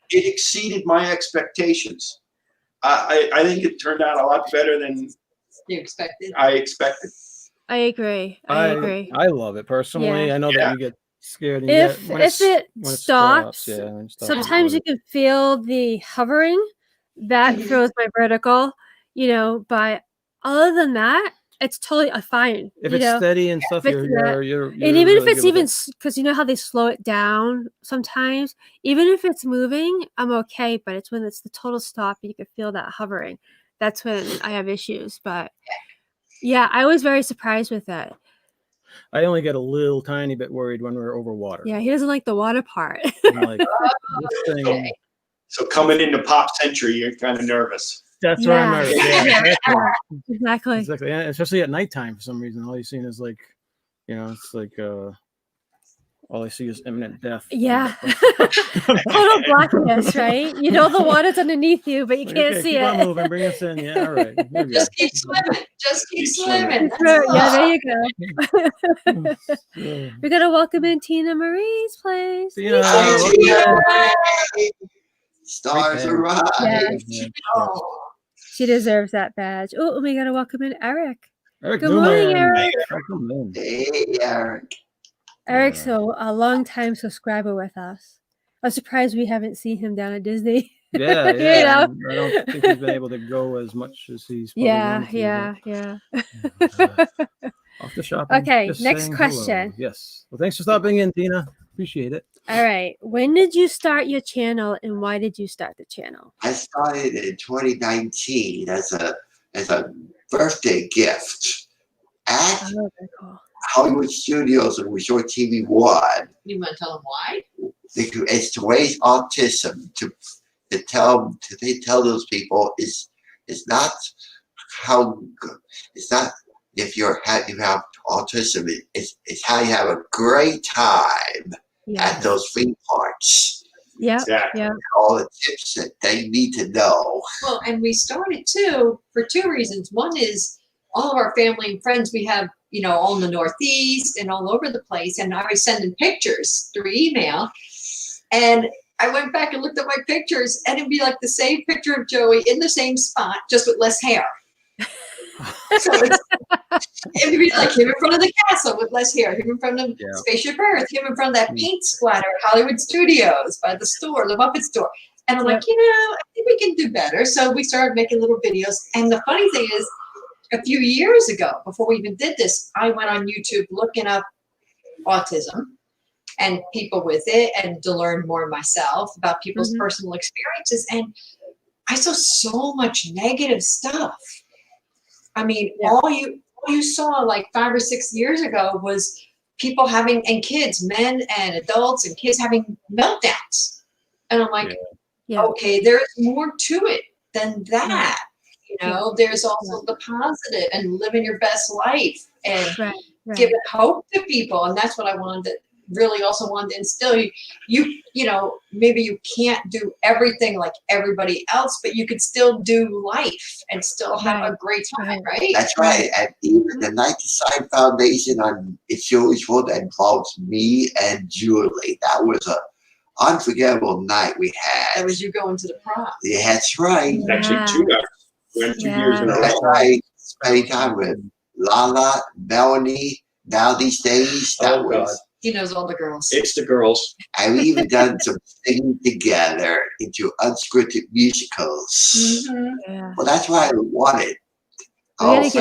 S5: it exceeded my expectations. I think it turned out a lot better than
S4: You expected.
S5: I expected.
S2: I agree. I agree.
S1: I love it personally.
S2: Yeah.
S1: I know
S5: Yeah.
S1: that you get scared. And
S2: If
S1: when
S2: it
S1: when
S2: stops,
S1: yeah, when it stops,
S2: sometimes you can feel the hovering that
S4: Mhm.
S2: throws my vertical, but other than that, it's totally fine.
S1: if
S2: you
S1: it's
S2: know?
S1: steady and stuff,
S2: If it's
S1: you're
S2: And even if
S1: really
S2: it's
S1: good with
S2: even
S1: it.
S2: because you know how they slow it down sometimes, even if it's moving, I'm okay. But it's when it's the total stop, you can feel that hovering. That's when I have issues. But yeah, I was very surprised with that.
S1: I only get a little tiny bit worried when we're over water.
S2: Yeah, he doesn't like the water part.
S1: I'm like, this thing.
S4: Okay.
S5: So coming into Pop Century, you're kind of nervous.
S1: That's what I'm
S2: Yeah.
S1: nervous. Yeah,
S2: Exactly.
S1: exactly. Yeah, especially at nighttime for some reason. All you've seen is like, it's like all I see is imminent death.
S2: Yeah. Total blackness, right? You know the water's underneath you, but you
S1: Like,
S2: can't
S1: okay,
S2: see
S1: keep on
S2: it.
S1: moving, bring us in. Yeah, all right. We're good.
S4: Just keep swimming. Just keep
S5: Keep swimming.
S4: swimming. That's
S2: True. Yeah,
S4: all.
S2: there you go.
S1: Yeah.
S2: We're gonna welcome in Tina Marie's place.
S1: Tina,
S3: Hey, stars
S1: Right
S3: are right.
S2: Yeah.
S4: Oh,
S2: She deserves that badge. Oh, we gotta welcome in Eric.
S1: Eric
S2: Good morning,
S1: Newman.
S2: Eric.
S1: Welcome in.
S3: Hey, Eric.
S2: Eric's a long time subscriber with us. I'm surprised we haven't seen him down at Disney.
S1: Yeah,
S2: You
S1: yeah.
S2: know?
S1: I don't think he's been able to go as much as he's probably
S2: Yeah,
S1: wanted to,
S2: yeah.
S1: but off to shopping.
S2: Okay,
S1: Just
S2: next
S1: saying
S2: question.
S1: hello. Yes. Well, thanks for stopping in, Tina. Appreciate it.
S2: All right. When did you start your channel and why did you start the channel?
S3: I started in 2019 as a birthday gift at
S2: Oh, very cool.
S3: Hollywood Studios and Resort TV One.
S4: You want to tell them why?
S3: It's to raise autism to tell those people is not how good, it's not if you have autism, it's how you have a great time
S2: Yeah.
S3: at those theme parks.
S2: Yeah.
S5: Exactly.
S2: Yeah.
S3: All the tips that they need to know.
S4: Well, and we started too for two reasons. One is all of our family and friends we have, all in the Northeast and all over the place. And I was sending pictures through email. And I went back and looked at my pictures and it'd be like the same picture of Joey in the same spot, just with less hair. So it'd be like him in front of the castle with less hair, him in front of Spaceship Earth, him in front of that paint splatter at Hollywood Studios by the store, the Muppet store. And I'm like, I think we can do better. So we started making little videos. And the funny thing is, a few years ago, before we even did this, I went on YouTube looking up autism and people with it and to learn more myself about people's personal experiences. And I saw so much negative stuff. I mean, all you saw like 5 or 6 years ago was people having, and kids, men and adults and kids having meltdowns. And I'm like, okay, there's more to it than that. There's also the positive and living your best life and giving hope to people. And that's what I wanted to really also wanted to instill maybe you can't do everything like everybody else, but you could still do life and still have a great time, right?
S3: That's right. And even the Night Design Foundation on It's Joeysworld that involves me and Julie. That was a unforgettable night we had.
S4: That was you going to the prom.
S3: Yeah, that's right.
S5: Actually, 2 nights. We went 2 years in a row.
S3: That's right. Spending time with Lala, Melanie, now these days. That was.
S4: He knows all the girls.
S5: It's the girls.
S3: And we even done some singing together into unscripted musicals. Well, that's what I wanted.
S2: His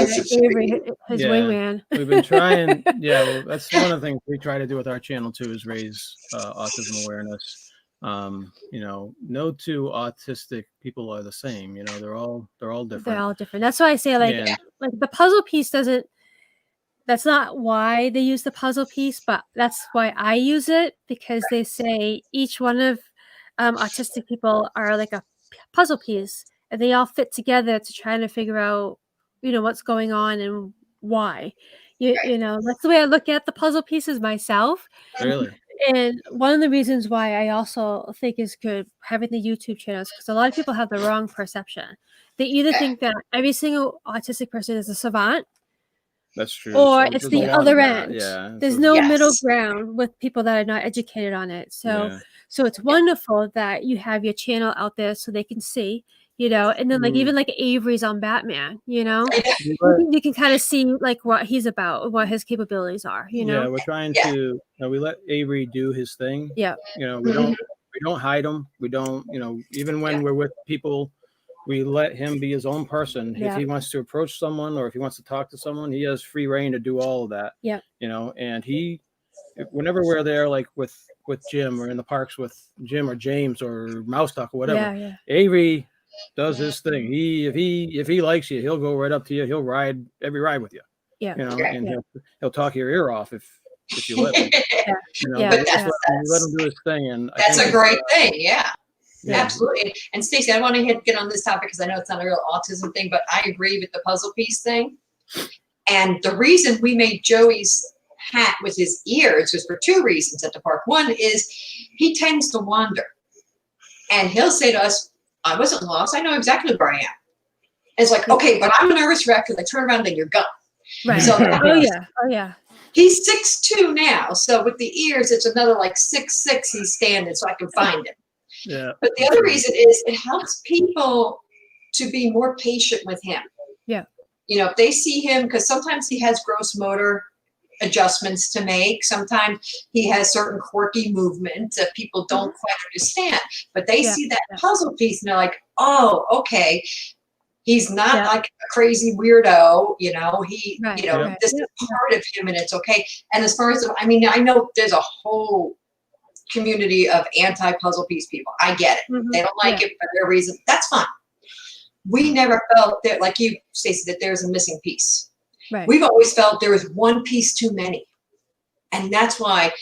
S2: wingman.
S1: We've been trying. Well, that's one of the things we try to do with our channel too, is raise autism awareness. No two autistic people are the same. They're all different.
S2: They're all different. That's why I say like the puzzle piece doesn't. That's not why they use the puzzle piece, but that's why I use it, because they say each one of autistic people are like a puzzle piece and they all fit together to try to figure out, what's going on and why. That's the way I look at the puzzle pieces myself.
S1: Really?
S2: And one of the reasons why I also think is good having the YouTube channels, because a lot of people have the wrong perception. They either think that every single autistic person is a savant.
S1: That's true.
S2: Or it's the other end. There's no middle ground with people that are not educated on it. So it's wonderful that you have your channel out there so they can see, and then even like Avery's on Batman, you can kind of see like what he's about, what his capabilities are,
S1: Yeah, we're trying to, we let Avery do his thing.
S2: Yeah.
S1: We don't hide him. We don't, even when we're with people, we let him be his own person. If he wants to approach someone or if he wants to talk to someone, he has free reign to do all of that.
S2: Yeah.
S1: And whenever we're there, like with Jim or in the parks with Jim or James or Mouse Talk or whatever, Avery does his thing. If he likes you, he'll go right up to you. He'll ride every ride with you.
S2: Yeah.
S1: And he'll talk your ear off if you let him.
S4: But
S1: let him do his thing. And
S4: that's a great thing. Yeah. Absolutely. And Stacey, I want to get on this topic because I know it's not a real autism thing, but I agree with the puzzle piece thing. And the reason we made Joey's hat with his ears was for 2 reasons at the park. One is he tends to wander. And he'll say to us, I wasn't lost. I know exactly where I am. And it's like, okay, but I'm a nervous wreck because I turn around and you're gone.
S2: Right.
S4: So,
S2: oh yeah.
S4: He's 6'2" now. So with the ears, it's another like 6'6" he's standing so I can find him.
S1: Yeah.
S4: But the other reason is it helps people to be more patient with him.
S2: Yeah.
S4: If they see him, because sometimes he has gross motor adjustments to make. Sometimes he has certain quirky movements that people don't quite understand, but they see that puzzle piece and they're like, oh, okay. He's not like a crazy weirdo, you know, this is part of him and it's okay. And as far as, I mean, I know there's a whole community of anti-puzzle piece people. I get it. They don't like it for their reason. That's fine. We never felt that, like you, Stacey, that there's a missing piece.
S2: Right.
S4: We've always felt there was one piece too many. And that's why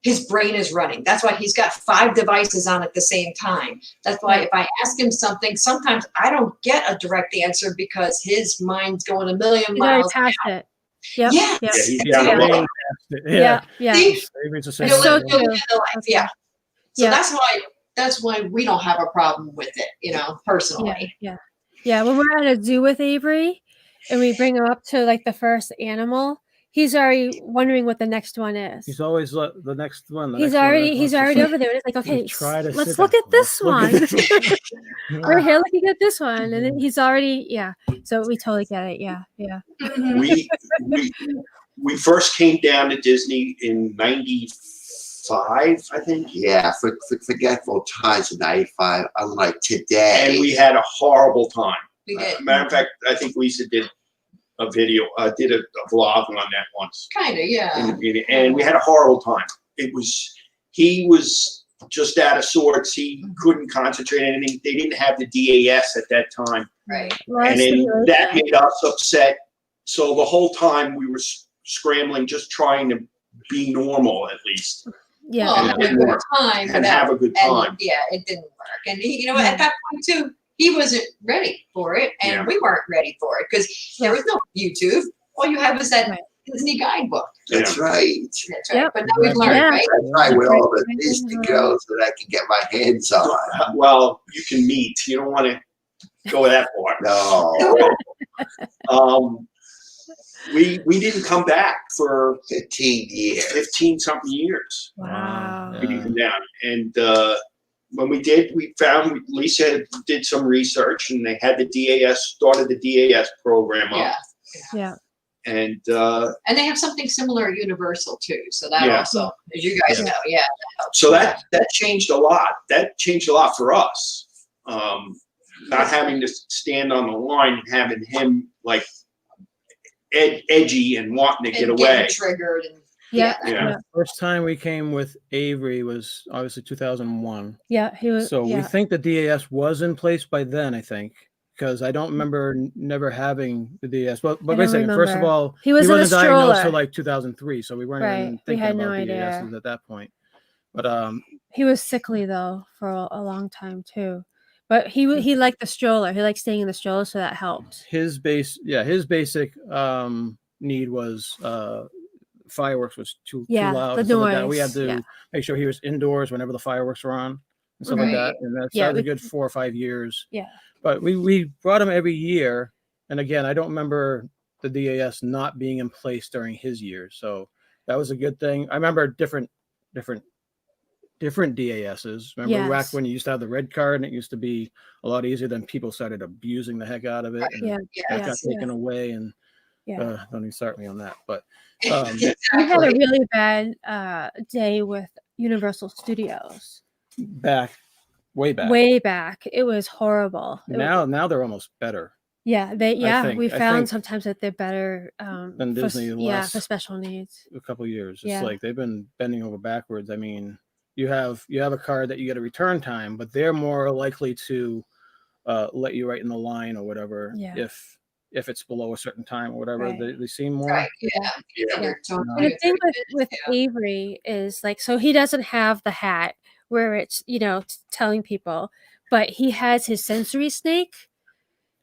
S4: his brain is running. That's why he's got 5 devices on at the same time. That's why if I ask him something, sometimes I don't get a direct answer because his mind's going a million miles
S2: past
S4: an hour.
S2: it. Yep.
S4: Yeah.
S2: Yep.
S5: he's
S1: Yeah.
S5: down the road.
S2: Yeah.
S4: See?
S1: Avery's the same
S2: It's so
S1: way.
S2: true.
S4: Yeah. So
S2: Yeah.
S4: that's why we don't have a problem with it, you know, personally.
S2: Yeah. When we're at a zoo with Avery and we bring him up to like the first animal, he's already wondering what the next one is.
S1: He's always the next one.
S2: He's already over there. It's like, okay, let's look at this one. We're here looking at this one, and then he's already So we totally get it. Yeah.
S5: We first came down to Disney in '95, I think.
S3: Yeah, forgetful times in '95, unlike today.
S5: And we had a horrible time.
S4: We did.
S5: Matter of fact, I think Lisa did a video, did a vlog on that once.
S4: Kind of, yeah.
S5: In the beginning, and we had a horrible time. He was just out of sorts. He couldn't concentrate on anything. They didn't have the DAS at that time.
S4: Right.
S5: And then that made us upset. So the whole time we were scrambling, just trying to be normal at least.
S2: Yeah.
S4: Well, have a good time.
S5: And have a good time.
S4: And, it didn't work. And he, at that point too, he wasn't ready for it, and we weren't ready for it because there was no YouTube. All you had was that Disney guidebook.
S3: That's right.
S4: That's right. But now we've learned, right?
S3: That's right, with all the Disney girls that I can get my hands on.
S5: Well, you can meet. You don't want to go that far.
S3: No.
S5: We didn't come back for
S3: 15 years.
S5: 15-something years.
S2: Wow.
S5: We didn't come down. And when we did, we found Lisa did some research, and they had the DAS, started the DAS program up.
S2: Yeah.
S5: And
S4: they have something similar at Universal too. So that also, as you guys know, that helps.
S5: So that changed a lot. That changed a lot for us. Not having to stand on the line and having him like edgy and wanting to get away.
S4: Triggered and
S2: Yeah.
S1: First time we came with Avery was obviously 2001.
S2: Yeah, he was.
S1: So we think the DAS was in place by then, I think, because I don't remember never having the DAS. But wait a second. First of all,
S2: he wasn't
S1: diagnosed
S2: stroller
S1: till like 2003, so we weren't even thinking about DASs at that point. But
S2: he was sickly though for a long time too. But he liked the stroller. He liked staying in the stroller, so that helped.
S1: His basic need was fireworks was too loud.
S2: The noise.
S1: Like we had to make sure he was indoors whenever the fireworks were on and stuff like that. And that was a good 4 or 5 years.
S2: Yeah.
S1: But we brought him every year. And again, I don't remember the DAS not being in place during his years. So that was a good thing. I remember different DASs. Remember back when you used to have the red card and it used to be a lot easier, than people started abusing the heck out of it. And that got taken away, and don't even start me on that. But
S2: we had a really bad day with Universal Studios.
S1: Way back. It was horrible. Now they're almost better.
S2: Yeah, we found sometimes that they're better
S1: than Disney.
S2: For special needs.
S1: A couple of years. It's like they've been bending over backwards. I mean, you have a card that you get a return time, but they're more likely to let you right in the line or whatever if it's below a certain time or whatever. They seem more.
S4: Right.
S2: The thing with Avery is like, so he doesn't have the hat where it's telling people, but he has his sensory snake.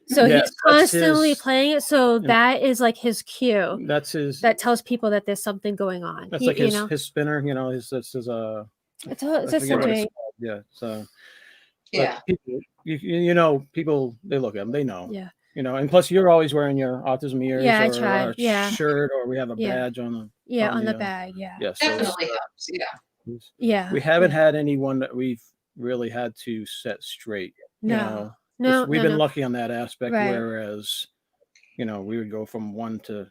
S2: So he's constantly playing it. So that is like his cue. That tells people that there's something going on.
S1: That's like his spinner. His
S2: it's a sensory.
S1: Yeah. So.
S4: Yeah.
S1: People they look at them. They know.
S2: Yeah.
S1: And plus you're always wearing your autism ears or
S2: a
S1: shirt, or we have a badge on the
S2: bag.
S1: Yeah.
S4: So definitely helps.
S2: Yeah.
S1: We haven't had anyone that we've really had to set straight.
S2: No.
S1: We've been lucky on that aspect, whereas, we would go from 1 to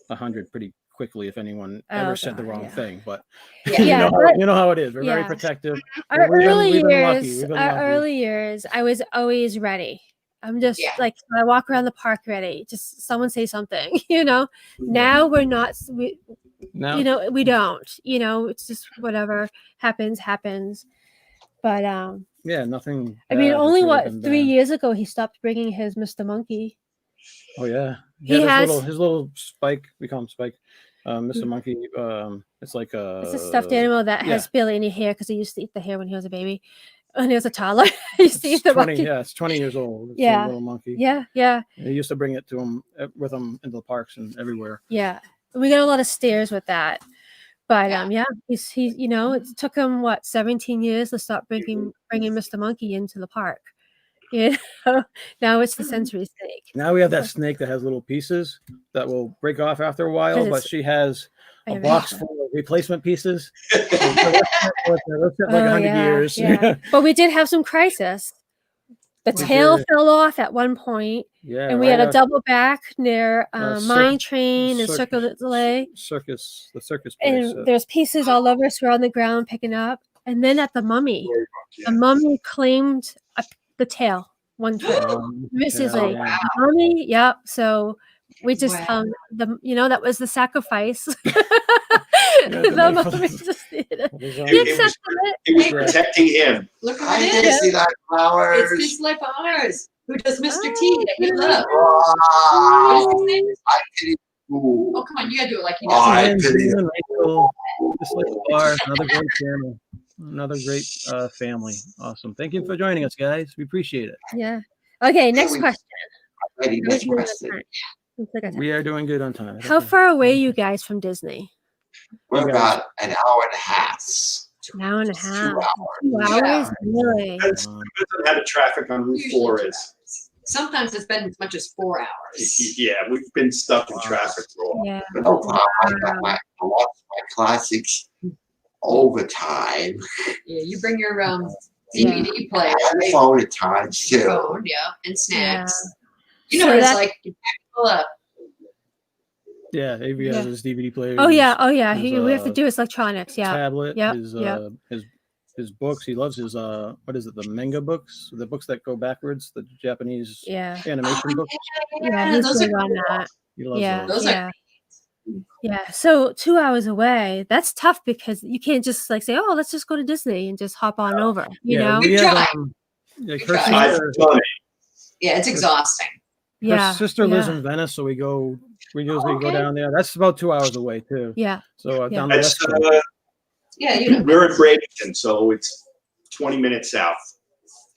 S1: 100 pretty quickly if anyone ever said the
S2: God,
S1: wrong
S2: yeah.
S1: thing. But
S2: Yeah,
S1: you know how it is. We're very
S2: yeah.
S1: protective.
S2: Our
S1: We've been
S2: early
S1: lucky.
S2: years,
S1: We've been
S2: our
S1: lucky.
S2: early years, I was always ready. I'm just
S4: Yeah.
S2: like I walk around the park ready. Just someone say something, you know. Now we're not.
S1: Now,
S2: You know, we don't. You know, it's just whatever happens. But
S1: yeah, nothing.
S2: I mean,
S1: bad has
S2: only
S1: really
S2: what
S1: been
S2: 3
S1: bad.
S2: years ago he stopped bringing his Mr. Monkey.
S1: Oh yeah,
S2: He has-
S1: his little Spike. We call him Spike. Mr. Monkey. It's like
S2: It's a stuffed animal that has
S1: yeah.
S2: barely any hair because he used to eat the hair when he was a baby. When he was a toddler, he used to eat the monkey.
S1: Yeah, it's 20 years old. It's
S2: Yeah.
S1: a little monkey.
S2: Yeah, yeah,
S1: And he used to bring it to him with him into the parks and everywhere.
S2: yeah. We got a lot of stares with that. But
S4: Yeah.
S2: he's you know, it took him what 17 years to stop bringing Mr. Monkey into the park. You know, now it's the sensory snake.
S1: Now we have that snake that has little pieces that will break off after a while,
S2: 'Cause
S1: but
S2: it's-
S1: she has
S2: I
S1: a
S2: have
S1: box
S2: it.
S1: full of replacement pieces. Let's like 100 years.
S2: Yeah. But we did have some crisis. The
S1: We
S2: tail
S1: did.
S2: fell off at one point,
S1: Yeah,
S2: and we
S1: right
S2: had a
S1: after
S2: double back near Mine Train and
S1: Circus-
S2: Circle du Soleil.
S1: the circus place.
S2: And there's pieces all over us. We're on the ground picking up. And then at the Mummy, the Mummy claimed the tail one trip. Mrs. Lee,
S1: yeah.
S2: Mummy, yep. So we just
S4: Wow.
S2: that was the sacrifice.
S1: Yeah,
S2: The Mummy just did it.
S1: It was,
S2: He
S5: It was-
S2: accepted it.
S5: It was
S1: Yeah.
S5: protecting him.
S4: Look
S3: I
S4: what it
S3: did
S4: is.
S3: see that
S4: It's
S3: flowers.
S4: Fish Life Ours, who does Mr.
S2: Oh,
S4: T that you love.
S3: Wow.
S4: What is his name?
S3: I pity you.
S4: Oh, come on, you gotta do it like he
S3: Oh,
S4: does.
S3: I
S1: Ian,
S3: pity
S1: Ian, Rachel, just like Bar, another great channel, another great family. Awesome. Thank you for joining us, guys. We appreciate it.
S2: Yeah. Okay, next
S3: we-
S2: question.
S3: Ready, next
S2: We're
S3: question.
S2: doing
S1: We are doing good on time.
S2: How far away are you guys from Disney?
S3: We're about an hour and a half.
S2: An hour and a
S3: 2
S2: half.
S3: hours.
S2: 2 hours? Really?
S5: Depends on how the traffic on Route 4 is.
S4: Sometimes it's been as much as 4 hours.
S5: Yeah, we've been stuck in traffic for a while.
S2: Yeah.
S3: But no problem. I watch my classics overtime.
S4: Yeah, you bring your
S2: Yeah.
S4: DVD player,
S3: And
S4: right?
S3: phone at times
S4: Your
S3: too.
S4: phone, yeah, and snacks. You know
S2: So
S4: what it's
S2: that-
S4: like. You pack it all up.
S1: Yeah, Avery has his DVD player.
S2: Oh
S1: his
S2: yeah. Oh yeah.
S1: his,
S2: We have to do his electronics. Yeah.
S1: tablet.
S2: Yep,
S1: His
S2: yep.
S1: his books. He loves his what is it? The manga books, the books that go backwards, the Japanese
S2: Yeah.
S1: animation books.
S2: Yeah. He's
S4: those are
S2: big on
S4: cool.
S2: that.
S1: He loves
S2: Yeah.
S1: those.
S4: Those are
S2: Yeah. Yeah. So 2 hours away, that's tough because you can't just like say, oh, let's just go to Disney and just hop on over. You know?
S1: we
S4: You
S1: have
S4: try.
S1: like
S4: You
S1: her
S4: try.
S5: I've
S1: sister,
S5: done it.
S4: Yeah, it's exhausting.
S2: Yeah.
S1: her sister lives
S2: yeah.
S1: in Venice, so we usually go
S4: Okay.
S1: down there. That's about 2 hours away too.
S2: Yeah.
S1: So
S2: Yeah.
S1: down the
S5: That's,
S1: west coast.
S4: Yeah, you know.
S5: we're in Bradenton, so it's 20 minutes south.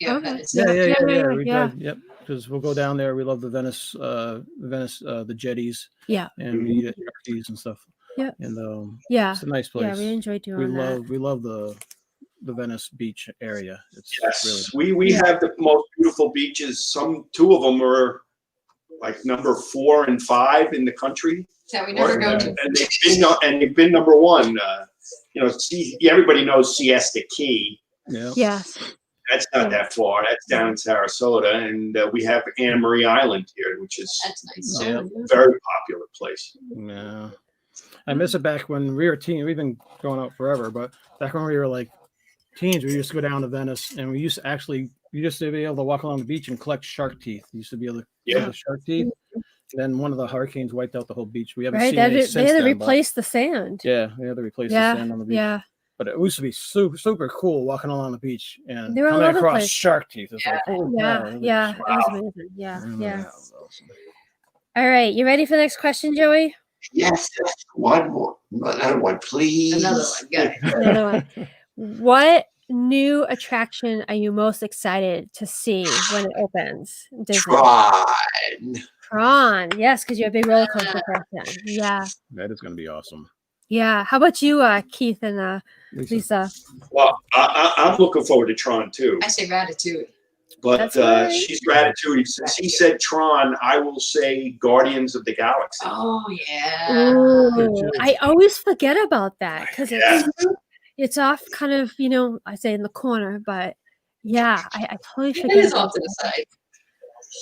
S4: Yeah,
S2: Okay.
S4: but it's
S1: Yeah.
S2: Yeah.
S1: We
S2: Yeah.
S1: drive, yep, because we'll go down there. We love the Venice, the jetties.
S2: Yeah.
S1: And we eat at Sharky's and stuff.
S2: Yeah.
S1: And
S2: Yeah.
S1: it's a nice place.
S2: Yeah. We enjoy doing that.
S1: we love the Venice beach area. It's
S5: Yes,
S1: really
S5: we have the most beautiful beaches. Two of them are like number 4 and 5 in the country.
S4: that we never go to.
S5: And they've been number 1. Everybody knows Siesta Key.
S1: yeah.
S2: Yes.
S5: That's not that far. That's down in Sarasota, and we have Anna Marie Island here, which is
S4: That's nice.
S1: Yeah.
S5: a very popular place.
S1: Yeah. I miss it back when we were teens. We've been going out forever, but back when we were like teens, we used to go down to Venice and we used to be able to walk along the beach and collect shark teeth. You used to be able to collect the shark teeth. Then one of the hurricanes wiped out the whole beach. We haven't
S2: Right.
S1: seen any
S2: They
S1: since
S2: had to
S1: then, but-
S2: replace the sand.
S1: Yeah, we had to replace
S2: Yeah.
S1: the sand on the beach.
S2: Yeah.
S1: But it used to be super cool walking along the beach and
S2: They were all
S1: coming
S2: over the
S1: across
S2: place.
S1: shark teeth. It's like, holy
S2: Yeah.
S1: cow,
S2: Yeah. It was
S5: Wow.
S2: amazing. Yeah. Yeah.
S1: that was awesome.
S2: All right. You ready for the next question, Joey?
S3: Yes, one more. Another one, please.
S4: Another one. Got it.
S2: Another one. What new attraction are you most excited to see when it opens? Disney?
S3: Tron.
S2: Tron. Yes, because you're a big roller coaster person. Yeah.
S1: That is going to be awesome.
S2: Yeah. How about you, Keith and
S1: Lisa.
S2: Lisa?
S5: Well, I'm looking forward to Tron too,
S4: I say Ratatouille.
S5: but
S2: That's right.
S5: she's Ratatouille. Since he said Tron, I will say Guardians of the Galaxy.
S4: Oh yeah.
S2: Ooh, I always forget about that because
S5: Yeah.
S2: it's off kind of, I say in the corner, but yeah, I totally
S4: It
S2: forget
S4: is
S2: about
S4: off to the
S2: that.
S4: side.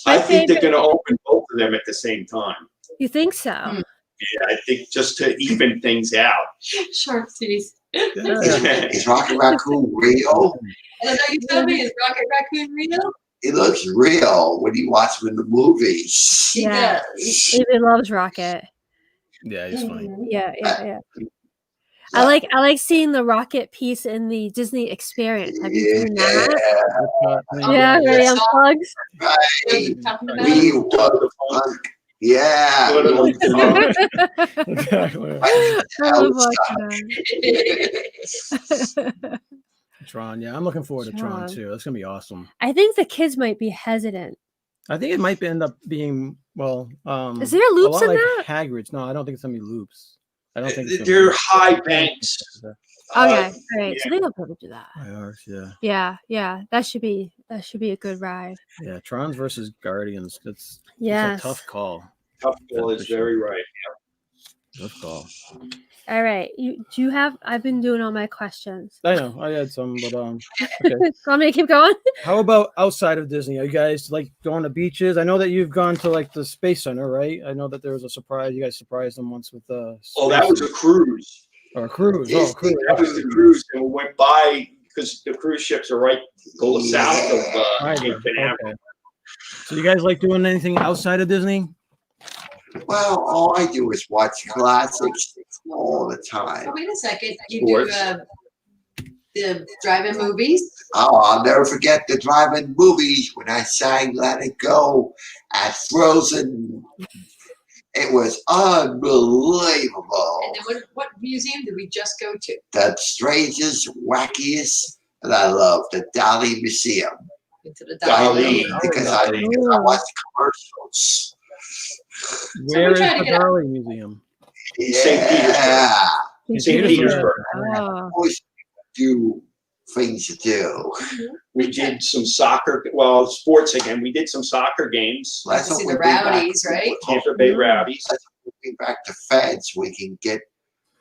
S5: I
S2: My
S5: think they're
S2: favorite-
S5: going to open both of them at the same time.
S2: You think so?
S4: Hmm.
S5: Yeah, I think just to even things out.
S4: Shark teeth.
S3: Is Rocket Raccoon real?
S4: I don't know. You tell me, is Rocket Raccoon real?
S3: He looks real when you watch him in the movies.
S4: He
S2: Yeah.
S4: does.
S2: David loves Rocket.
S1: Yeah, he's funny.
S4: Mhm.
S2: Yeah. I like seeing the Rocket piece in the Disney Experience. Have you seen that? Yeah, where he unplugs.
S3: Right.
S4: Talking about
S3: We
S4: it.
S3: were yeah.
S5: Go to the
S1: Exactly.
S2: I love watching that.
S1: Tron, yeah, I'm looking forward to Tron
S2: Tron.
S1: too. That's gonna be awesome.
S2: I think the kids might be hesitant.
S1: I think it might end up being
S2: Is there
S1: a
S2: loops
S1: lot
S2: in
S1: like
S2: that?
S1: Hagrid's. No, I don't think it's gonna be loops. I don't think it's
S5: They're high banks.
S2: Okay, all right.
S5: yeah.
S2: So they don't be able to do that.
S1: Yeah.
S2: That should be a good ride.
S1: Yeah, Tron's versus Guardians. It's
S2: Yes.
S1: a tough call.
S5: Tough call is very right.
S1: Tough call.
S2: All right. I've been doing all my questions.
S1: I know. I had some, but okay.
S2: Want me to keep going?
S1: How about outside of Disney? Are you guys like going to beaches? I know that you've gone to like the Space Center, right? I know that there was a surprise. You guys surprised them once with
S5: Oh, that was a cruise.
S1: or a cruise. Oh, a cruise.
S5: That was the cruise, and we went by because the cruise ships are right go south of
S1: Right,
S5: Cape Canaveral.
S1: okay. So you guys like doing anything outside of Disney?
S3: Well, all I do is watch classics all the time.
S4: Oh, wait a second. You do the drive-in movies?
S3: Oh, I'll never forget the drive-in movies when I sang "Let It Go" at Frozen. It was unbelievable.
S4: And then what museum did we just go to?
S3: The strangest, wackiest, and I love the Dali Museum.
S4: Into the
S5: Dali.
S4: Dali.
S3: Because I watch commercials.
S1: Where is
S4: trying to
S1: the
S4: get out.
S1: Dali Museum?
S5: St. Petersburg.
S3: Yeah.
S5: St. Petersburg.
S2: Oh.
S3: Always do things to do.
S5: We did some soccer, sports again. We did some soccer games.
S3: Let's
S4: See
S3: hope
S4: the
S3: we bring back-
S4: Rowdies, right?
S5: Tampa Bay Rowdies.
S3: Let's hope we bring back the feds. We can get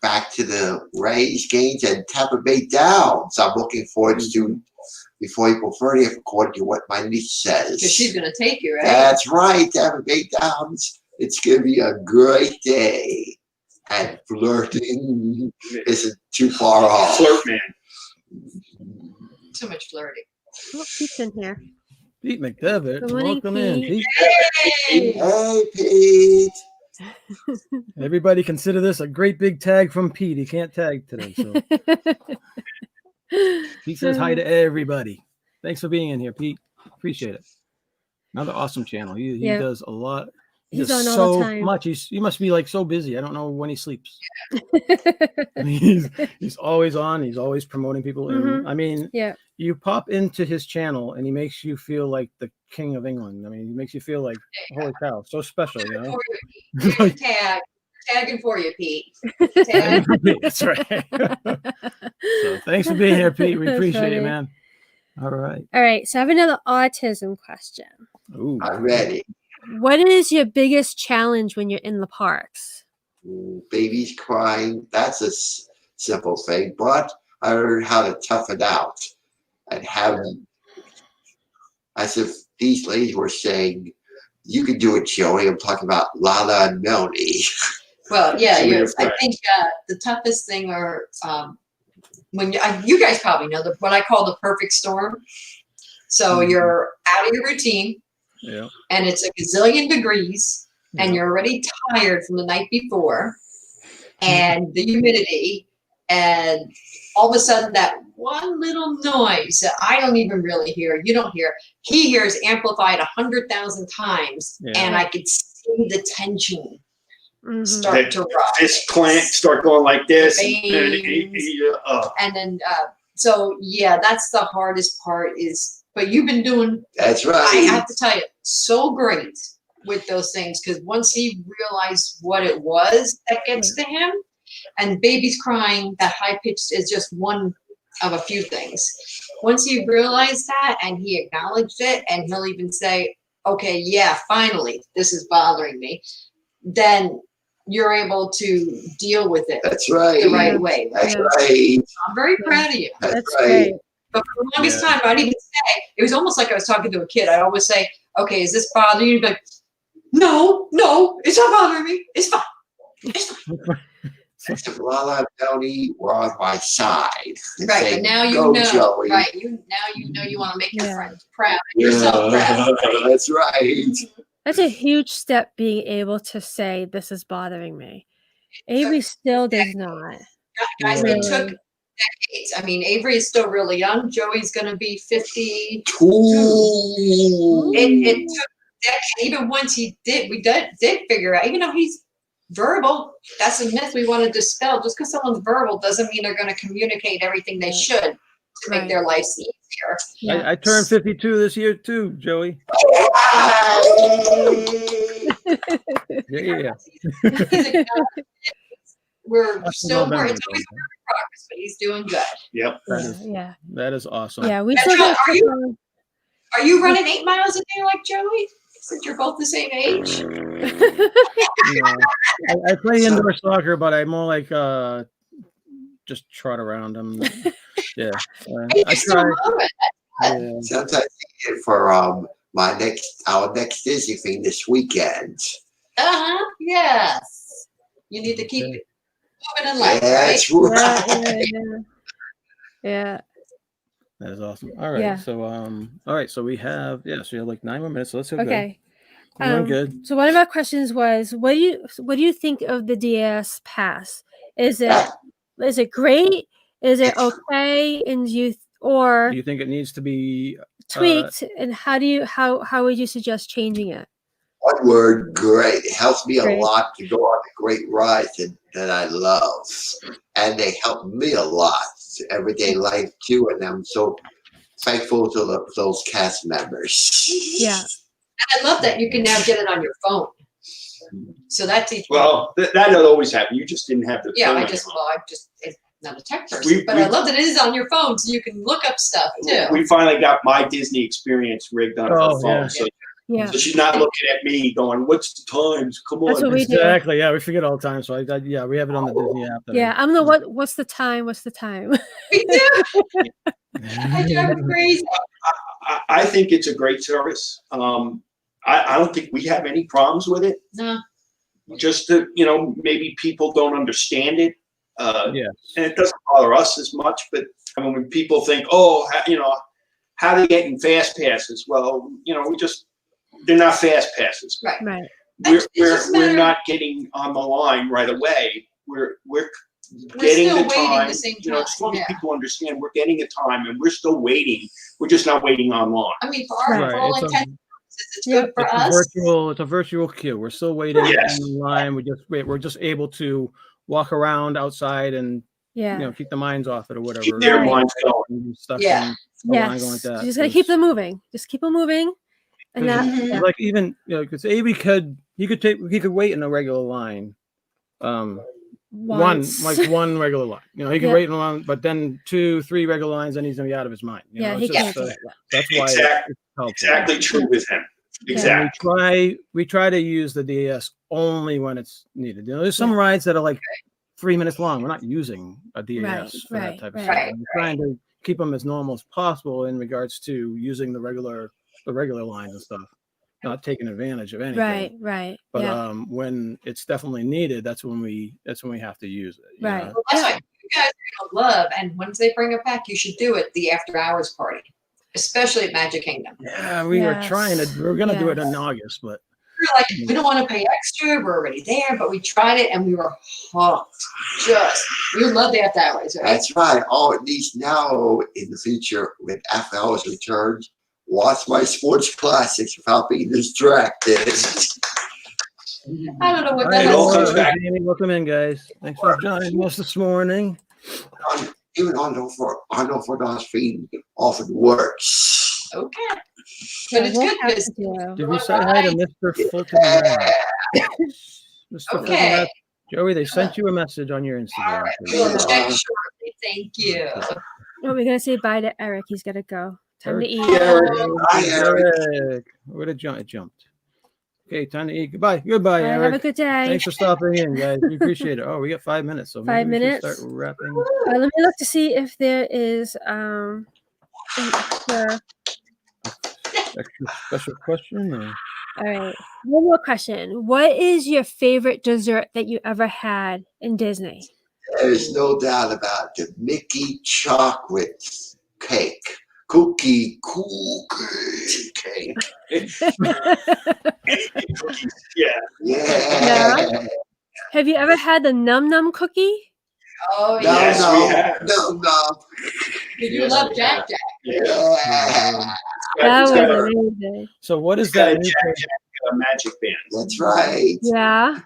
S3: back to the Rays games and Tampa Bay Downs. I'm looking forward to before April 30th, according to what my niece says.
S4: Because she's going to take you, right?
S3: That's right, Tampa Bay Downs. It's going to be a great day. And flirting isn't too far off.
S5: Flirt man.
S4: Too much flirting.
S2: Oh, Pete's in here.
S1: Pete McDevitt.
S2: Good morning,
S1: Welcome in,
S2: Pete.
S1: Pete.
S4: Hey!
S3: Hey, Pete.
S1: Everybody consider this a great big tag from Pete. He can't tag today, so Pete says hi to everybody. Thanks for being in here, Pete. Appreciate it. Another awesome channel. He
S2: Yeah.
S1: does a lot. He
S2: He's
S1: does
S2: on all the
S1: so
S2: time.
S1: much. He must be like so busy. I don't know when he sleeps. He's always on. He's always promoting people. And
S2: Mhm.
S1: I mean,
S2: Yeah.
S1: you pop into his channel and he makes you feel like the king of England. I mean, he makes you feel like, holy cow, so special, you know?
S4: For you, Pete. Here's your tag. Tagging for you, Pete. Tag.
S1: That's right. So thanks for being here, Pete. We
S2: That's
S1: appreciate it,
S2: funny.
S1: man. All right.
S2: All right. So I have another autism question.
S1: Ooh.
S3: I'm ready.
S2: What is your biggest challenge when you're in the parks?
S3: Babies crying. That's a simple thing, but I learned how to tough it out and have, as if these ladies were saying, you can do it, Joey. I'm talking about Lana and Melanie.
S4: Well, yeah,
S5: So you're
S4: I
S5: right.
S4: think the toughest thing are when you guys probably know what I call the perfect storm. So
S1: Mhm.
S4: you're out of your routine
S1: Yeah.
S4: and it's a gazillion degrees and
S1: Yeah.
S4: you're already tired from the night before and the humidity and all of a sudden that one little noise that I don't even really hear, you don't hear, he hears amplified 100,000 times
S1: Yeah.
S4: and I could see the tension
S2: Mhm.
S4: start to rise.
S5: This plant start going like this.
S4: Veins. And then, so yeah, that's the hardest part is, but you've been doing,
S3: That's
S4: I
S3: right.
S4: have to tell you, so great with those things. Cause once he realized what it was that gets to him and babies crying, that high pitched is just one of a few things. Once he realized that and he acknowledged it and he'll even say, okay, yeah, finally, this is bothering me. Then you're able to deal with it
S3: That's right.
S4: the right way.
S3: That's
S2: Yeah.
S3: right.
S4: I'm very proud of you.
S3: That's
S2: That's
S3: right.
S2: great.
S4: But for the longest time, I'd even say, it was almost like I was talking to a kid. I'd always say, okay, is this bothering you? He'd be like, no, it's not bothering me. It's fine.
S3: Lala, Tony, we're on my side.
S4: Right,
S3: Say,
S4: but now you
S3: "Go,
S4: know.
S3: Joey."
S4: Right, now you know you want to make your
S2: Yeah.
S4: friends proud, and yourself proud.
S3: That's right.
S2: That's a huge step, being able to say this is bothering me. Avery still does not.
S4: Guys,
S2: Really.
S4: it took decades. I mean, Avery is still really young. Joey's going to be 50.
S3: Ooh.
S4: It took decades. Even once we did figure out, even though he's verbal, that's a myth we want to dispel. Just because someone's verbal doesn't mean they're going to communicate everything they should to make
S2: Right.
S4: their lives easier.
S2: Yeah.
S1: I turned 52 this year too, Joey. Yeah.
S4: We're
S1: That's
S4: still
S1: November,
S4: it's always a work in progress, but he's doing good.
S5: Yep.
S2: Yeah.
S1: That is awesome.
S2: Yeah. We
S4: And
S2: still
S4: Joe,
S2: got
S4: are you running 8 miles a day like Joey? Since you're both the same age.
S1: No. I play indoor soccer, but I'm more like just trot around. Yeah. I try. Yeah.
S3: Sometimes for our next Disney thing this weekend.
S4: Yes. You need to keep it moving in life, right?
S3: That's right.
S2: Yeah.
S1: That is awesome. All right.
S2: Yeah.
S1: So all right. So we have so you have like 9 more minutes. So let's go
S2: Okay.
S1: good. We're doing good.
S2: So one of our questions was, what do you think of the DS Pass? Is it great? Is it okay? And
S1: Do you think it needs to be
S2: tweaked? And how would you suggest changing it?
S3: One word, great. It helps me a
S2: Great.
S3: lot to go on the great rides that I love. And they help me a lot, everyday life too. And I'm so thankful to those cast members.
S2: Yeah.
S4: And I love that you can now get it on your phone. So that's each
S5: Well, that'll always happen. You just didn't have the phone.
S4: I'm not a tech person, but I love that it is on your phone, so you can look up stuff too.
S5: We finally got my Disney experience rigged on her phone.
S1: yeah.
S2: Yeah.
S5: So she's not looking at me going, "What's the times? Come on."
S2: That's what we do.
S1: Exactly. Yeah, we forget all the time. So we have it on the Disney app.
S2: Yeah. I'm the what's the time? What's the time?
S4: We do. I drive her crazy.
S5: I think it's a great service. I don't think we have any problems with it.
S4: No.
S5: Just that, maybe people don't understand it.
S1: Yes.
S5: And it doesn't bother us as much. But when people think, how are they getting fast passes? Well, they're not fast passes.
S4: Right.
S2: Right.
S5: We're not getting on the line right away. We're getting
S4: still
S5: the
S4: waiting
S5: time.
S4: the same
S5: As long as
S4: time,
S5: people understand, we're getting a time, and we're still waiting. We're just not waiting online.
S4: I mean, for
S1: Right.
S4: all
S1: It's a-
S4: intents and purposes, it's good for us.
S1: It's a virtual queue. We're still waiting
S5: Yes.
S1: in line. We're just able to walk around outside and
S2: Yeah.
S1: keep the minds off it or whatever.
S5: Keep their
S2: Right.
S5: minds going.
S1: And stuff
S4: Yeah.
S1: in a line going
S2: Yes.
S1: like that.
S2: You just gotta keep them moving. Just keep them moving. And that.
S4: Mhm.
S2: Yeah.
S1: Like even because Avery could wait in a regular line.
S2: Once.
S1: one regular line. He can
S2: Yeah.
S1: wait in line, but then 2, 3 regular lines, and he's gonna be out of his mind.
S2: Yeah,
S1: It's
S2: he
S1: just,
S2: can't do it.
S1: that's why
S5: Exactly.
S1: it's helpful.
S5: Exactly true with him.
S2: Yeah.
S5: Exactly.
S1: We try to use the DS only when it's needed. There's some rides that are like 3 minutes long. We're not using a DS for that
S2: right,
S1: type of
S2: right.
S1: stuff. We're trying to keep them as normal as possible in regards to using the regular lines and stuff, not taking advantage of anything.
S2: Right.
S1: But
S2: Yeah.
S1: when it's definitely needed, that's when we have to use it.
S2: Right.
S4: Well, that's what you guys are gonna love. And once they bring it back, you should do it the after hours party, especially at Magic Kingdom.
S1: Yeah, we were trying to. We were gonna do it in
S2: Yes.
S1: August, but
S4: We're like, we don't want to pay extra. We're already there, but we tried it and we were hooked. We love the after hours, right?
S3: That's right. At least now in the future, when after hours returns, watch my sports classics without being distracted.
S4: I don't know what
S1: all
S4: that
S1: right,
S5: all comes
S4: is.
S5: back.
S1: Jamie, welcome in, guys. Thanks for joining us this morning.
S3: Even $4 feed often works.
S4: Okay. But it's
S2: We'll
S4: good
S2: have
S4: because
S2: to do.
S1: Did we say hi to Mr. Fulton? Mr. Fulton,
S4: Okay.
S1: Joey, they sent you a message on your
S4: All
S1: Instagram.
S4: right, we'll check shortly. Thank you.
S2: Oh, we're gonna say bye to Eric. He's gotta go. Time to eat.
S3: Hi, Eric.
S1: Eric. Where did it jumped? Okay, time to eat. Goodbye,
S2: All right,
S1: Eric.
S2: have a good day.
S1: Thanks for stopping in, guys. We appreciate it. Oh, we got 5 minutes, so maybe
S2: 5
S1: we should
S2: minutes?
S1: start wrapping.
S2: Let me look to see if there is an extra.
S1: Extra special question. Or...
S2: All right. One more question. What is your favorite dessert that you ever had in Disney?
S3: There's no doubt about the Mickey chocolate cake. Cookie cake.
S5: Yeah.
S3: Yeah.
S2: Have you ever had the Num Num cookie?
S4: Oh,
S3: No,
S4: yeah.
S5: Yes, we have.
S3: no.
S4: You
S5: Yes,
S4: love
S5: we
S4: Jack
S5: have.
S4: Jack.
S3: Yeah.
S2: That
S5: It's
S2: was
S5: got a,
S2: amazing.
S1: So what is
S5: it's got
S1: that
S5: a
S1: new
S5: Jack
S1: place?
S5: Jack magic band.
S3: That's right.
S2: Yeah.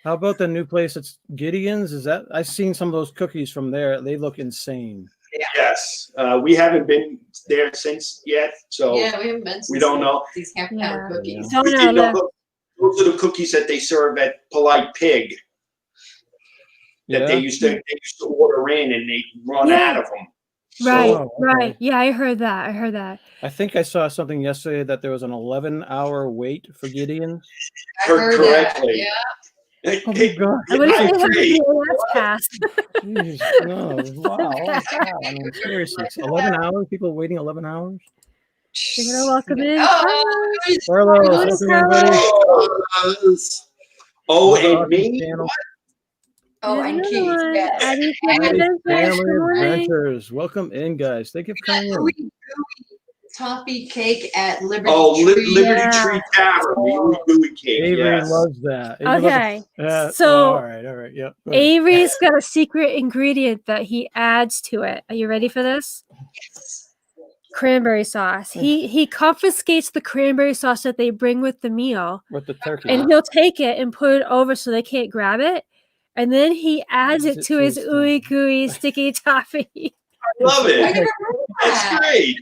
S1: How about the new place? It's Gideon's. Is that? I've seen some of those cookies from there. They look insane.
S5: Yes, we haven't been there since yet, so
S4: Yeah, we haven't been since
S5: we don't know.
S4: these half-pound
S2: Yeah.
S4: cookies.
S2: It's on
S5: We
S2: our
S5: did know
S2: list.
S5: those are the cookies that they serve at Polite Pig that they
S1: Yeah.
S5: used to order in and they run
S2: Yeah.
S5: out of them.
S2: Right,
S1: Oh, okay.
S2: right. Yeah, I heard that.
S1: I think I saw something yesterday that there was an 11-hour wait for Gideon's.
S4: I
S5: Heard
S4: heard
S5: correctly.
S4: that. Yeah.
S1: Oh my God.
S2: I wonder if
S5: I
S2: they have
S5: agree.
S2: the that's passed.
S1: Jeez, no, wow, holy cow. I mean, seriously, it's 11 hours? People waiting 11 hours?
S2: You're gonna welcome in.
S4: Oh,
S1: Carlos,
S2: Good
S1: welcome in, buddy.
S5: Oh,
S1: Another
S5: and
S1: awesome
S5: me?
S1: channel.
S4: oh, and
S2: There's
S4: Keith.
S2: another one.
S4: Yeah.
S2: Addie's
S4: And
S2: Family
S1: Addie's
S2: Adventures.
S1: Family
S2: Good morning.
S1: Adventures. Welcome in, guys. Thank you for coming in.
S4: Gooey toffee cake at Liberty
S5: Oh,
S4: Tree.
S5: Liberty
S2: Yeah.
S5: Tree Tavern, the ooey gooey cake.
S1: Avery
S5: Yes.
S1: loves that. Avery loves
S2: Okay.
S1: it.
S2: So
S1: all right, yep. Go ahead.
S2: Avery's got a secret ingredient that he adds to it. Are you ready for this? Cranberry sauce. He confiscates the cranberry sauce that they bring with the meal,
S1: With the turkey.
S2: and he'll take it and put it over so they can't grab it, and then he adds it to his ooey gooey sticky toffee.
S5: I love
S4: I
S5: it.
S4: never heard
S5: That's
S4: that.
S5: great.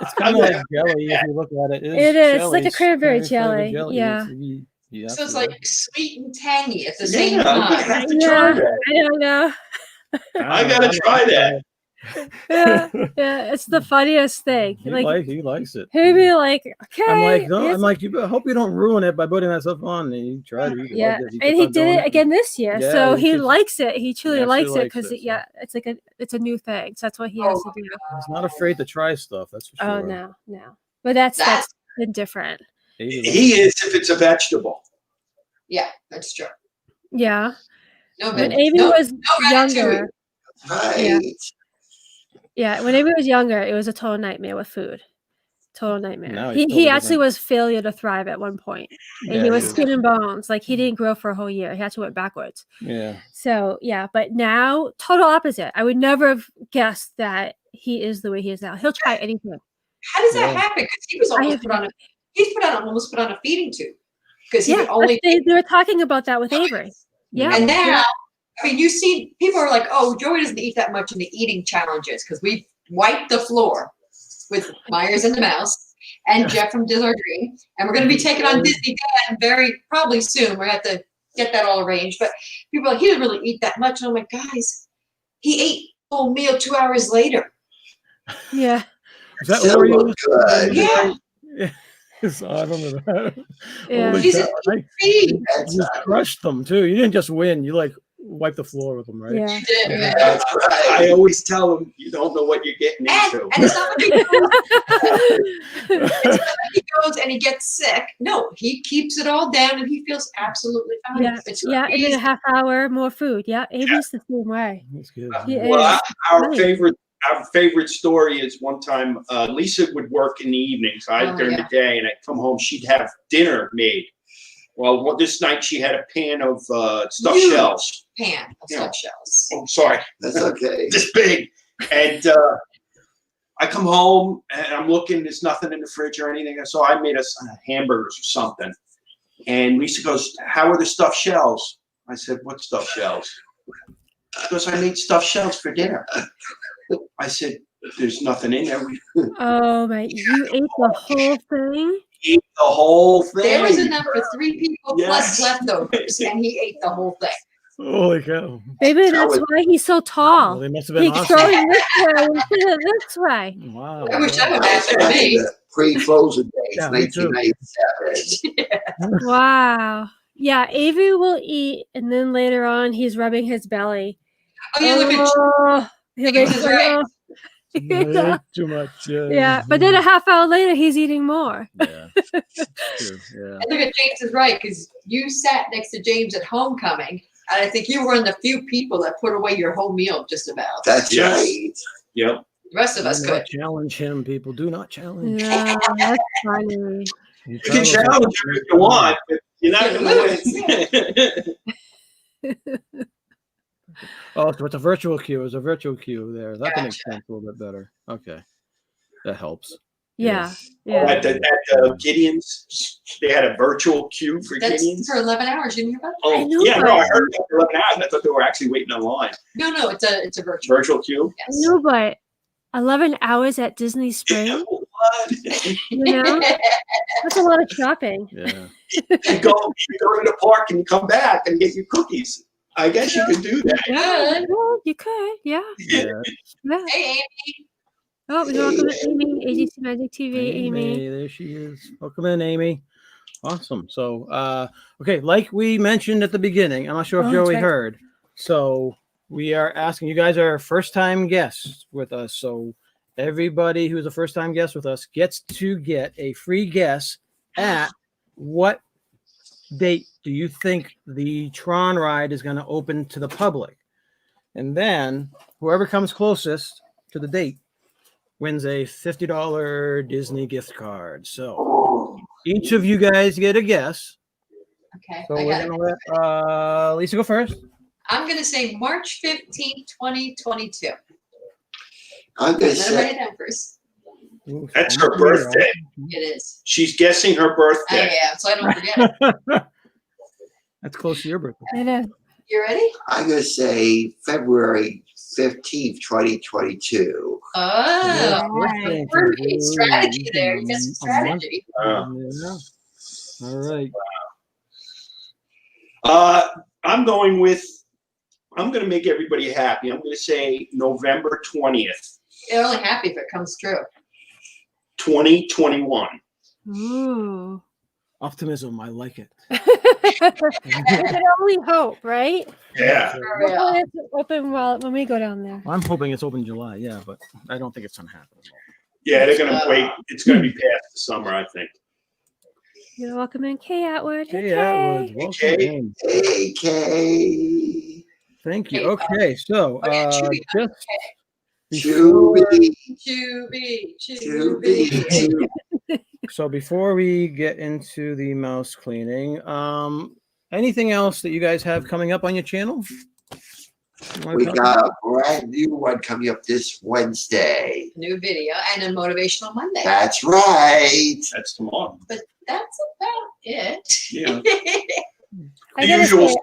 S1: It's kind of like jelly if you look at it.
S2: It is. It's
S1: jelly.
S2: like a cranberry
S1: flavored
S2: jelly. Yeah.
S1: Yeah.
S4: So it's like sweet and tangy at the same
S5: Yeah, I
S4: time.
S5: have to try
S2: Yeah,
S5: that.
S2: I don't know.
S5: I gotta try that.
S2: Yeah, it's the funniest thing.
S1: He likes it.
S2: he'd be like, okay.
S1: I'm like, no,
S2: here's-
S1: I'm like, I hope you don't ruin it by putting that stuff on. And he tried to.
S2: yeah,
S1: He
S2: and
S1: kept
S2: he
S1: on
S2: did
S1: doing
S2: it again this year,
S1: Yeah,
S2: so
S1: he
S2: he
S1: just-
S2: likes it. He truly
S1: actually
S2: likes it
S1: likes
S2: because
S1: it, so.
S2: yeah, it's a new thing. So that's what he has to do.
S1: He's not afraid to try stuff. That's for sure.
S2: Oh no, but that's been different.
S5: He is if it's a vegetable.
S4: Yeah, that's true.
S2: Yeah,
S4: No,
S2: when
S4: but
S2: Amy was
S4: ratatouille.
S2: younger,
S3: Right.
S2: yeah, when Amy was younger, it was a total nightmare with food. Total nightmare.
S1: Now he's
S2: He
S1: totally
S2: actually
S1: different.
S2: was failure to thrive at one point, and
S1: Yeah,
S2: he was
S1: he is.
S2: skin and bones. Like he didn't grow for a whole year. He had to went backwards.
S1: Yeah.
S2: So yeah, but now total opposite. I would never have guessed that he is the way he is now. He'll try anything.
S4: How does that
S1: Yeah.
S4: happen? Because he was almost almost put on a feeding tube because he
S2: Yeah,
S4: would only.
S2: they were talking about that with Avery. Yeah,
S4: And now, I mean, you see, people are like, "Oh, Joey doesn't eat that much in the eating challenges because we wiped the floor with Myers and the Mouse and Jeff from Disney Dream, and we're going to be taking on Disney Dan very probably soon. We have to get that all arranged." But people are like, "He didn't really eat that much." And I'm like, "Guys, he ate a whole meal 2 hours later."
S2: yeah.
S1: Is that
S3: Still
S1: Oreos?
S3: look good.
S4: Yeah,
S1: So I don't know that.
S2: Yeah.
S1: Holy
S4: he's
S1: cow,
S4: a
S1: I-
S4: feed.
S3: That's
S1: You crushed them too. You didn't just win. You like wiped the floor with them, right?
S2: Yeah.
S4: He did, man.
S3: That's
S5: I
S3: right.
S5: always tell him you don't know what you're getting into.
S4: And it's not like he goes and he gets sick. No, he keeps it all down and he feels absolutely fine.
S2: Yeah,
S4: It's
S2: yeah, and then
S4: amazing.
S2: a half hour more food. Yeah, Avery's the same way.
S1: That's good.
S2: Yeah.
S5: Well, our
S2: Nice.
S5: favorite story is one time Lisa would work in the evenings, during
S4: yeah.
S5: the day, and I'd come home. She'd have dinner made. Well, this night she had a pan of stuffed
S4: Huge.
S5: shells.
S4: Pan of
S5: Yeah.
S4: stuffed shells.
S5: Oh, sorry,
S3: That's okay.
S5: this big. And I come home and I'm looking. There's nothing in the fridge or anything. So I made us hamburgers or something. And Lisa goes, "How are the stuffed shells?" I said, "What stuffed shells?" She goes, "I made stuffed shells for dinner." I said, "There's nothing in there. We
S2: Oh my! You ate the whole thing.
S5: ate the whole thing."
S4: There was enough for 3 people
S5: Yes.
S4: plus leftovers, and he ate the whole thing.
S1: Holy cow.
S2: Maybe that's
S3: was-
S2: why he's so
S1: Well,
S2: tall.
S1: they must have
S2: He
S1: been
S2: can throw
S1: awesome.
S2: it this way instead of this way.
S1: Wow.
S4: I wish that would
S3: That
S4: happen
S3: was
S4: to me.
S3: the pre-frozen days,
S1: Yeah, me too.
S3: 1997.
S2: Wow. Yeah, Avery will eat, and then later on, he's rubbing his belly.
S4: Oh, you look at
S2: Oh, he'll be
S4: This is right.
S1: Too much.
S2: Yeah, but then a half hour later, he's eating more.
S1: Yeah. True. Yeah.
S4: I think James is right because you sat next to James at homecoming, and I think you were one of the few people that put away your whole meal just about.
S3: That's
S5: Yes.
S3: right.
S5: Yep.
S4: The rest of us
S1: Do
S4: could.
S1: not challenge him, people. Do not challenge.
S2: Yeah, that's funny.
S5: You can challenge him if you want, but you're not going to win.
S1: Oh, so it's a virtual queue. It's a virtual queue there. That makes
S4: Gotcha.
S1: sense a little bit better. Okay. That helps.
S2: Yeah,
S5: Oh,
S2: yeah.
S5: at Gideon's, they had a virtual queue for
S4: That's
S5: Gideon's.
S4: for 11 hours. You didn't hear about
S5: Oh,
S2: I know,
S5: yeah, no,
S2: but-
S5: I heard about 11 hours. I thought they were actually waiting online.
S4: it? No, it's a virtual.
S5: Virtual queue?
S4: Yes.
S2: No, but 11 hours at Disney Springs,
S5: What?
S2: you know, that's a lot of shopping.
S1: Yeah.
S5: You go to the park and you come back and get your cookies. I guess you could do that.
S2: Yeah, well, you could, yeah.
S1: Yeah.
S2: Yeah.
S4: Hey, Amy.
S2: Oh, you're welcome to Amy, AGC Magic TV, Amy.
S1: There she is. Welcome in, Amy. Awesome. So, okay, like we mentioned at the beginning, I'm not sure if
S2: Oh, that's
S1: Joey
S2: right.
S1: heard. So, we are asking you guys are first-time guests with us. So, everybody who's a first-time guest with us gets to get a free guess at what date do you think the Tron ride is going to open to the public? And then whoever comes closest to the date wins a $50 Disney gift card. So each of you guys get a guess.
S4: Okay,
S1: So
S4: I
S1: we're
S4: got it.
S1: going to let Lisa go first.
S4: I'm going to say March 15th, 2022.
S3: I'm gonna
S4: Let me write
S3: say
S4: it down first.
S5: That's her birthday.
S4: It is.
S5: She's guessing her
S4: I
S5: birthday.
S4: am, so I don't forget it.
S1: That's close to your birthday.
S2: It is.
S4: You ready?
S3: I'm gonna say February 15th, 2022.
S4: Oh,
S2: Right.
S4: perfect strategy there. You got some strategy.
S1: Yeah. All right.
S5: I'm going to make everybody happy. I'm going to say November 20th,
S4: You're only happy if it comes true.
S5: 2021.
S2: Ooh.
S1: Optimism. I like it.
S2: We can only hope, right?
S5: Yeah.
S4: For real.
S2: Hopefully it's open when we go down there.
S1: I'm hoping it's open in July. Yeah, but I don't think it's going to happen.
S5: Yeah, they're going to wait. It's going to be past the summer, I think.
S2: You're welcome in, Kay Atwood.
S1: Hey,
S2: Kay.
S1: Atwood. Welcome
S5: Kay.
S1: in.
S3: Hey, Kay.
S1: Thank you.
S4: Hey,
S1: Okay, so
S4: Chewy.
S1: just before,
S4: Chewy.
S1: so before we get into the mouse cleaning, anything else that you guys have coming up on your channel? You wanna
S3: We
S1: talk
S3: got a brand new one coming up this Wednesday.
S4: New video and a motivational Monday.
S3: That's right.
S5: That's tomorrow.
S4: But that's about it.
S5: Yeah.
S2: I
S5: The
S2: gotta
S5: usual
S2: say,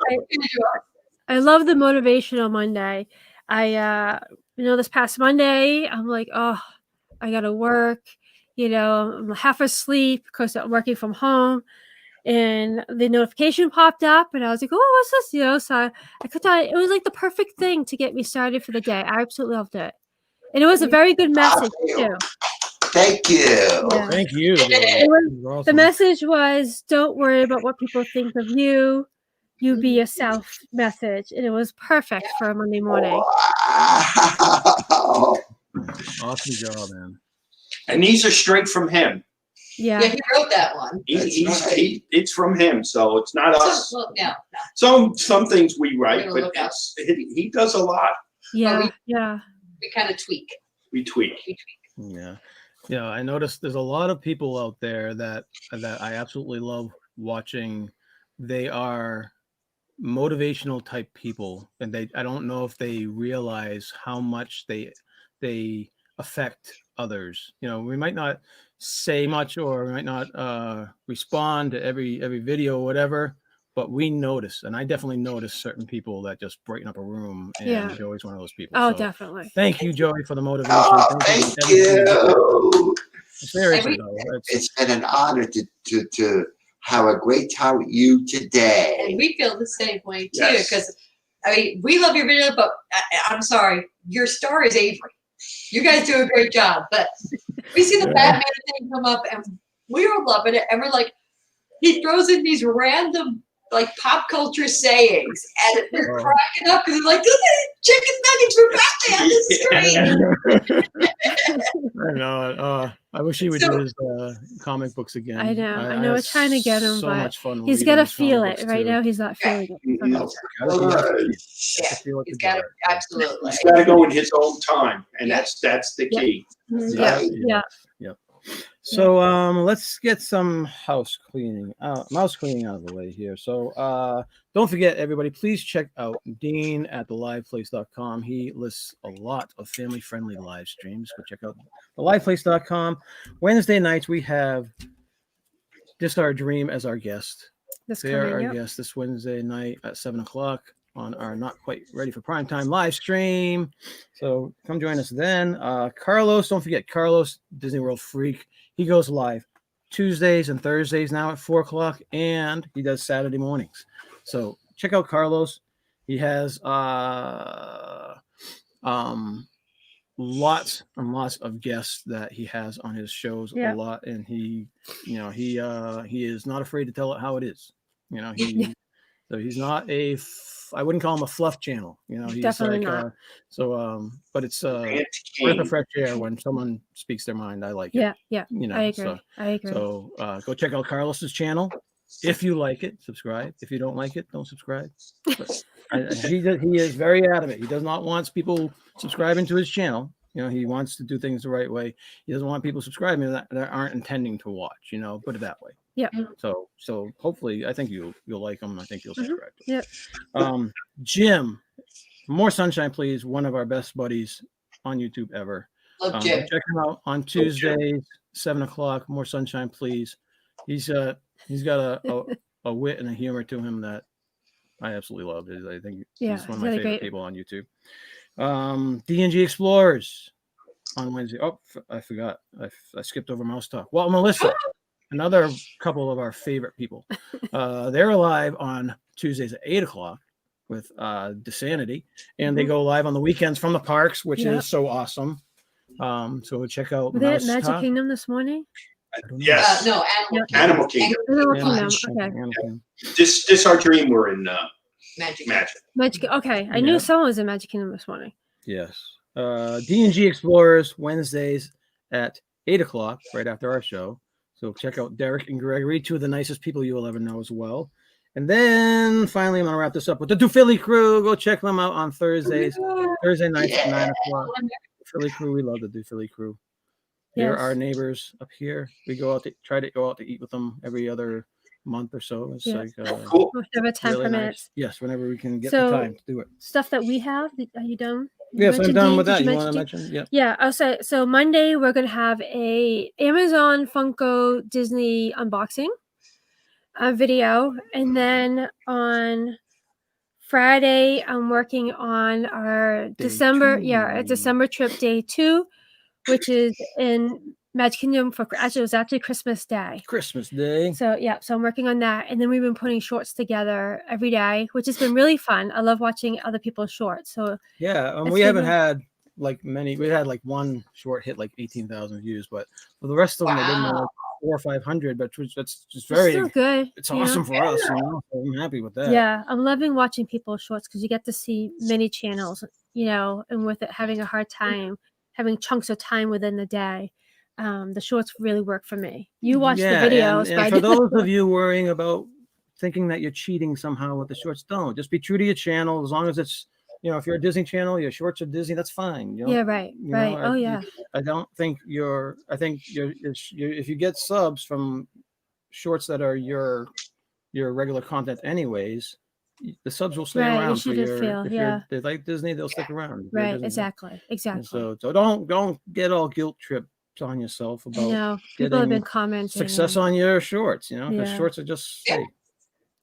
S2: I love the motivational Monday. This past Monday, I'm like, oh, I gotta work. I'm half asleep because I'm working from home, and the notification popped up, and I was like, oh, what's this? So I could tell it was like the perfect thing to get me started for the day. I absolutely loved it, and it was a very good message too.
S3: Thank you.
S2: Yeah.
S1: Thank you.
S2: It was-
S1: You're awesome.
S2: The message was, don't worry about what people think of you. You be yourself message. And it was perfect for a Monday morning.
S3: Wow.
S1: Awesome job, man.
S5: And these are straight from him.
S2: Yeah.
S4: Yeah, he wrote that one.
S5: It's from him, so it's not us.
S4: So, well, no.
S5: Some things we write,
S4: We're gonna
S5: but
S4: look up.
S5: he does a lot.
S2: Yeah.
S4: we-
S2: Yeah.
S4: We kind of tweak.
S5: We tweak.
S1: Yeah. Yeah, I noticed there's a lot of people out there that I absolutely love watching. They are motivational type people, and I don't know if they realize how much they affect others. We might not say much, or we might not respond to every video or whatever, but we notice, and I definitely notice certain people that just brighten up a room, and
S2: Yeah.
S1: Joey's one of those people.
S2: Oh,
S1: So
S2: definitely.
S1: thank you, Joey, for the motivation.
S3: Oh, thank you.
S1: Seriously, though,
S3: It's been an honor to have a great time with you
S4: And
S3: today.
S4: we feel the same way too,
S5: Yes.
S4: because we love your video, but I'm sorry, your star is Avery. You guys do a great job, but we see the Batman thing come up, and we were loving it, and we're like, he throws in these random like pop culture sayings, and they're cracking up because they're like, chicken nuggets for Batman. This is great.
S1: I know. I wish he would do his comic books again.
S2: I know. I know. We're trying to get him,
S1: so
S2: but
S1: much fun
S2: he's
S1: reading
S2: got to
S1: his comic
S2: feel
S1: books,
S2: it right
S1: too.
S2: now. He's not feeling it.
S4: He's got to absolutely.
S5: He's got to go in his own time, and that's the key.
S2: Yeah.
S1: So let's get some mouse cleaning out of the way here. So don't forget, everybody, please check out Dean at theliveplace.com. He lists a lot of family-friendly live streams. Go check out theliveplace.com. Wednesday nights we have Just Our Dream as our guest. They're our guest this Wednesday night at 7:00 on our Not Quite Ready for Primetime live stream. So come join us then. Carlos, don't forget, Carlos, Disney World Freak. He goes live Tuesdays and Thursdays now at 4:00, and he does Saturday mornings. So check out Carlos. He has lots and lots of guests that he has on his shows a lot, and he is not afraid to tell it how it is. So he's not I wouldn't call him a fluff channel. He's
S2: definitely not.
S1: But it's breath of fresh air when someone speaks their mind. I like it.
S2: Yeah. I agree.
S1: So go check out Carlos's channel. If you like it, subscribe. If you don't like it, don't subscribe. But he is very adamant. He does not want people subscribing to his channel. He wants to do things the right way. He doesn't want people subscribing that aren't intending to watch. Put it that way.
S2: Yeah.
S1: So hopefully, I think you'll like him. I think you'll subscribe.
S2: Yeah.
S1: Jim, More Sunshine, please. One of our best buddies on YouTube ever.
S4: Love Jim.
S1: Check him out on Tuesdays, 7:00. More Sunshine, please. He's got a wit and a humor to him that I absolutely love. I think he's one of my favorite people on YouTube. D&G Explorers on Wednesday. Oh, I forgot. I skipped over Mouse Talk. Well, Melissa, another couple of our favorite people. They're live on Tuesdays at 8:00 with DeSanity, and they go live on the weekends from the parks, which is so awesome. So check out
S2: Mouse Magic Talk. Kingdom this morning.
S5: Yes.
S4: No,
S5: Animal Kingdom.
S2: Animal Kingdom. Okay.
S5: This Our Dream. We're in
S2: Magic. Okay, I knew someone was in Magic Kingdom this morning.
S1: Yes. D&G Explorers Wednesdays at 8:00, right after our show. So check out Derek and Gregory, two of the nicest people you will ever know as well. And then finally, I'm gonna wrap this up with the Do Philly Crew. Go check them out on Thursdays, Thursday nights at 9:00. Philly Crew, we love the Do Philly Crew. They're our neighbors up here. We try to go out to eat with them every other month or so. It's like
S5: cool.
S2: Whenever time
S1: really
S2: permits.
S1: Nice. Yes, whenever we can get the time to do it.
S2: Stuff that we have. Are you done?
S1: Yes, I'm done with that. You want to mention? Yeah.
S2: Yeah. I'll say so. Monday we're gonna have a Amazon Funko Disney unboxing video, and then on Friday I'm working on our December trip day 2, which is in Magic Kingdom it was actually Christmas Day.
S1: Christmas Day.
S2: So so I'm working on that, and then we've been putting shorts together every day, which has been really fun. I love watching other people's shorts. So
S1: we haven't had like many. We had like one short hit like 18,000 views, but for the rest of them, they've been like 400 or 500. But that's just very
S2: good.
S1: It's awesome for us. So I'm happy with that.
S2: Yeah, I'm loving watching people's shorts because you get to see many channels. And with it having a hard time having chunks of time within the day. The shorts really work for me. You watch the videos.
S1: And for those of you worrying about thinking that you're cheating somehow with the shorts, don't. Just be true to your channel. As long as it's, if you're a Disney channel, your shorts are Disney, that's fine.
S2: Right.
S1: I don't think if you get subs from shorts that are your regular content anyways, the subs will stay around. If they like Disney, they'll stick around.
S2: Right, exactly.
S1: So don't get all guilt tripped on yourself about
S2: people have been commenting
S1: success on your shorts, because shorts are just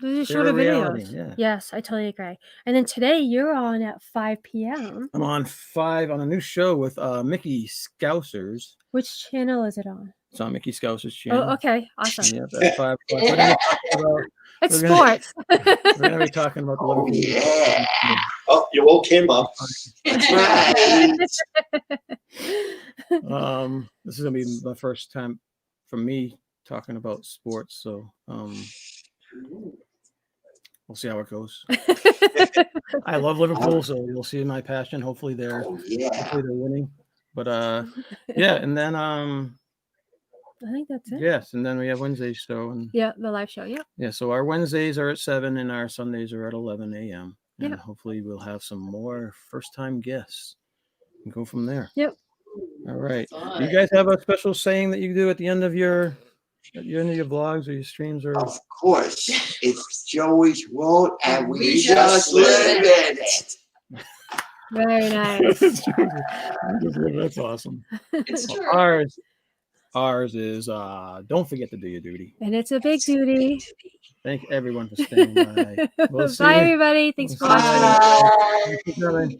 S2: they're just shorter videos. Yes, I totally agree. And then today you're on at 5 p.m.
S1: I'm on 5 on a new show with Mickey Scousers.
S2: Which channel is it on?
S1: It's on Mickey Scousers' channel.
S2: Oh, okay, awesome.
S1: At 5 o'clock.
S2: It's sports.
S1: We're gonna be talking about the Liverpool.
S3: Yeah.
S5: Oh, you woke him up.
S3: That's right.
S1: This is gonna be the first time for me talking about sports, so we'll see how it goes. I love Liverpool, so you'll see my passion. Hopefully they're winning. But yeah, and then
S2: I think that's it.
S1: yes, and then we have Wednesday's show, and
S2: Yeah, the live show. Yeah.
S1: yeah. So our Wednesdays are at 7, and our Sundays are at 11 a.m. And
S2: Yeah.
S1: hopefully we'll have some more first-time guests and go from there.
S2: Yep.
S1: All right.
S4: Fun.
S1: Do you guys have a special saying that you do at the end of your vlogs or your streams or?
S3: Of course, it's Joey's World, and we
S4: We
S3: just
S4: just
S3: live
S4: live
S3: in it.
S2: Very nice.
S1: That's awesome.
S4: It's true.
S1: Ours is don't forget to do your duty.
S2: And it's a big duty.
S1: Thank everyone for staying by. We'll see
S2: Bye,
S1: you.
S2: everybody. Thanks for
S1: We'll see you
S2: watching.
S1: later. Thanks for coming.